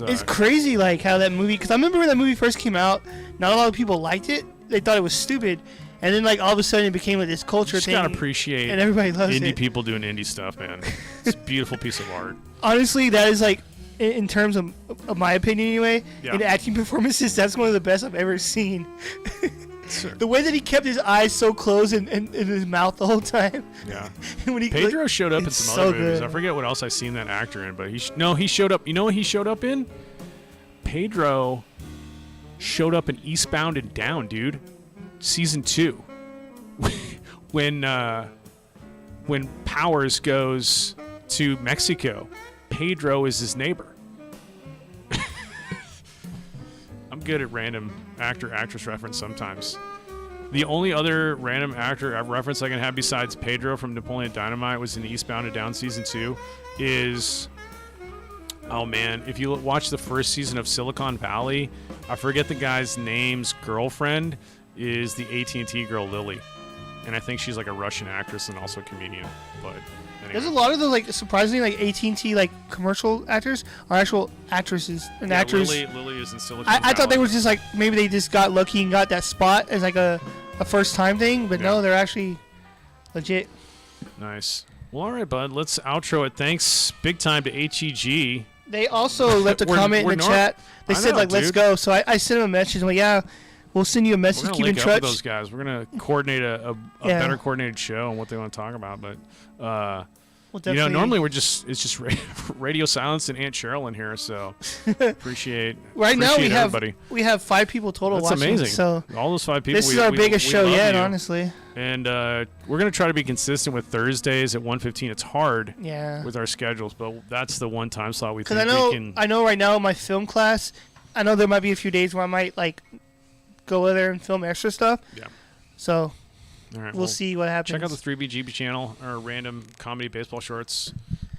It's crazy, like how that movie. Because I remember when that movie first came out, not a lot of people liked it. They thought it was stupid, And then like all of a sudden it became like this culture Just thing. gotta appreciate and everybody loves indie it. people doing indie stuff, man. It's a beautiful piece of art. Honestly, that is like, in terms of my opinion anyway, Yeah. in acting performances, that's one of the best I've ever seen. Sure. The way that he kept his eyes so closed and his mouth the whole time. Yeah. And when he Pedro showed up in it's some so other movies. good. I forget what else I seen that actor in, but he showed up. You know what he showed up in? Pedro showed up in Eastbound and Down, dude. Season 2. when Powers goes to Mexico, Pedro is his neighbor. I'm good at random actor-actress reference sometimes. The only other random actor reference I can have besides Pedro from Napoleon Dynamite was in Eastbound and Down Season 2 is... Oh, man. If you watch the first season of Silicon Valley, I forget the guy's name's girlfriend is the AT&T girl, Lily. And I think she's like a Russian actress and also a comedian. But anyway. There's a lot of those like surprisingly like AT&T like commercial actors are actual actresses and actors. Lily is in Silicon I Valley. thought they were just like maybe they just got lucky and got that spot as like a first time thing, but no, they're actually legit. Nice. Well, all right, bud. Let's outro it. Thanks big time to HEG. They also left a comment in the chat. They I said know, like let's dude. go. So I sent them a message. I'm like, yeah, we'll send you a We're message. gonna Keep in link up with touch. those guys. We're gonna coordinate a Yeah. better coordinated show on what they want to talk about. But We'll you know, definitely- normally it's just radio silence and Aunt Cheryl in here. So appreciate right now appreciate we have 5 people total That's watching. amazing. So all those 5 people. this is our biggest show love yet, you. honestly. And we're gonna try to be consistent with Thursdays at 1:15. It's hard Yeah. with our schedules, but that's the one time slot we Because think we can. I know right now in my film class, I know there might be a few days where I might like go over there and film extra stuff. Yeah. So All right, we'll see what happens. Check out the 3BGB channel, our random comedy baseball shorts.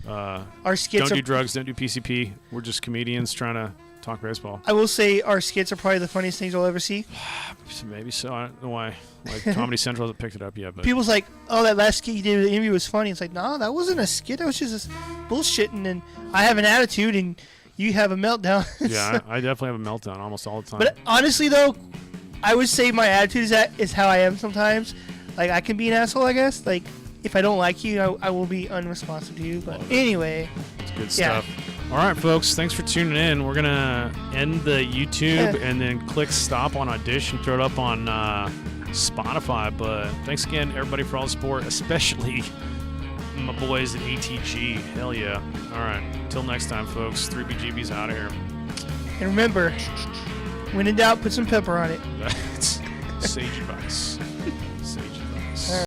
Our skits Don't do are, drugs, don't do PCP. We're just comedians trying to talk baseball. I will say our skits are probably the funniest things you'll ever see. Maybe so. I don't know why. Like Comedy Central hasn't picked it up yet, but People's like, oh, that last skit you did with the interview was funny. It's like, no, that wasn't a skit. That was just bullshitting. And I have an attitude, and you have a meltdown. yeah, I definitely have a meltdown almost all the time. But honestly, though, I would say my attitude is how I am sometimes. Like, I can be an asshole, I guess. Like, if I don't like you, I will be unresponsive to you. But anyway, it's good yeah. stuff. All right, folks. Thanks for tuning in. We're gonna end the YouTube and then click stop on Audition, throw it up on Spotify. But thanks again, everybody, for all the support, especially my boys at ATG. Hell yeah. All right. Until next time, folks. 3BGB's out of here. and remember, when in doubt, put some pepper on it. That's sage advice.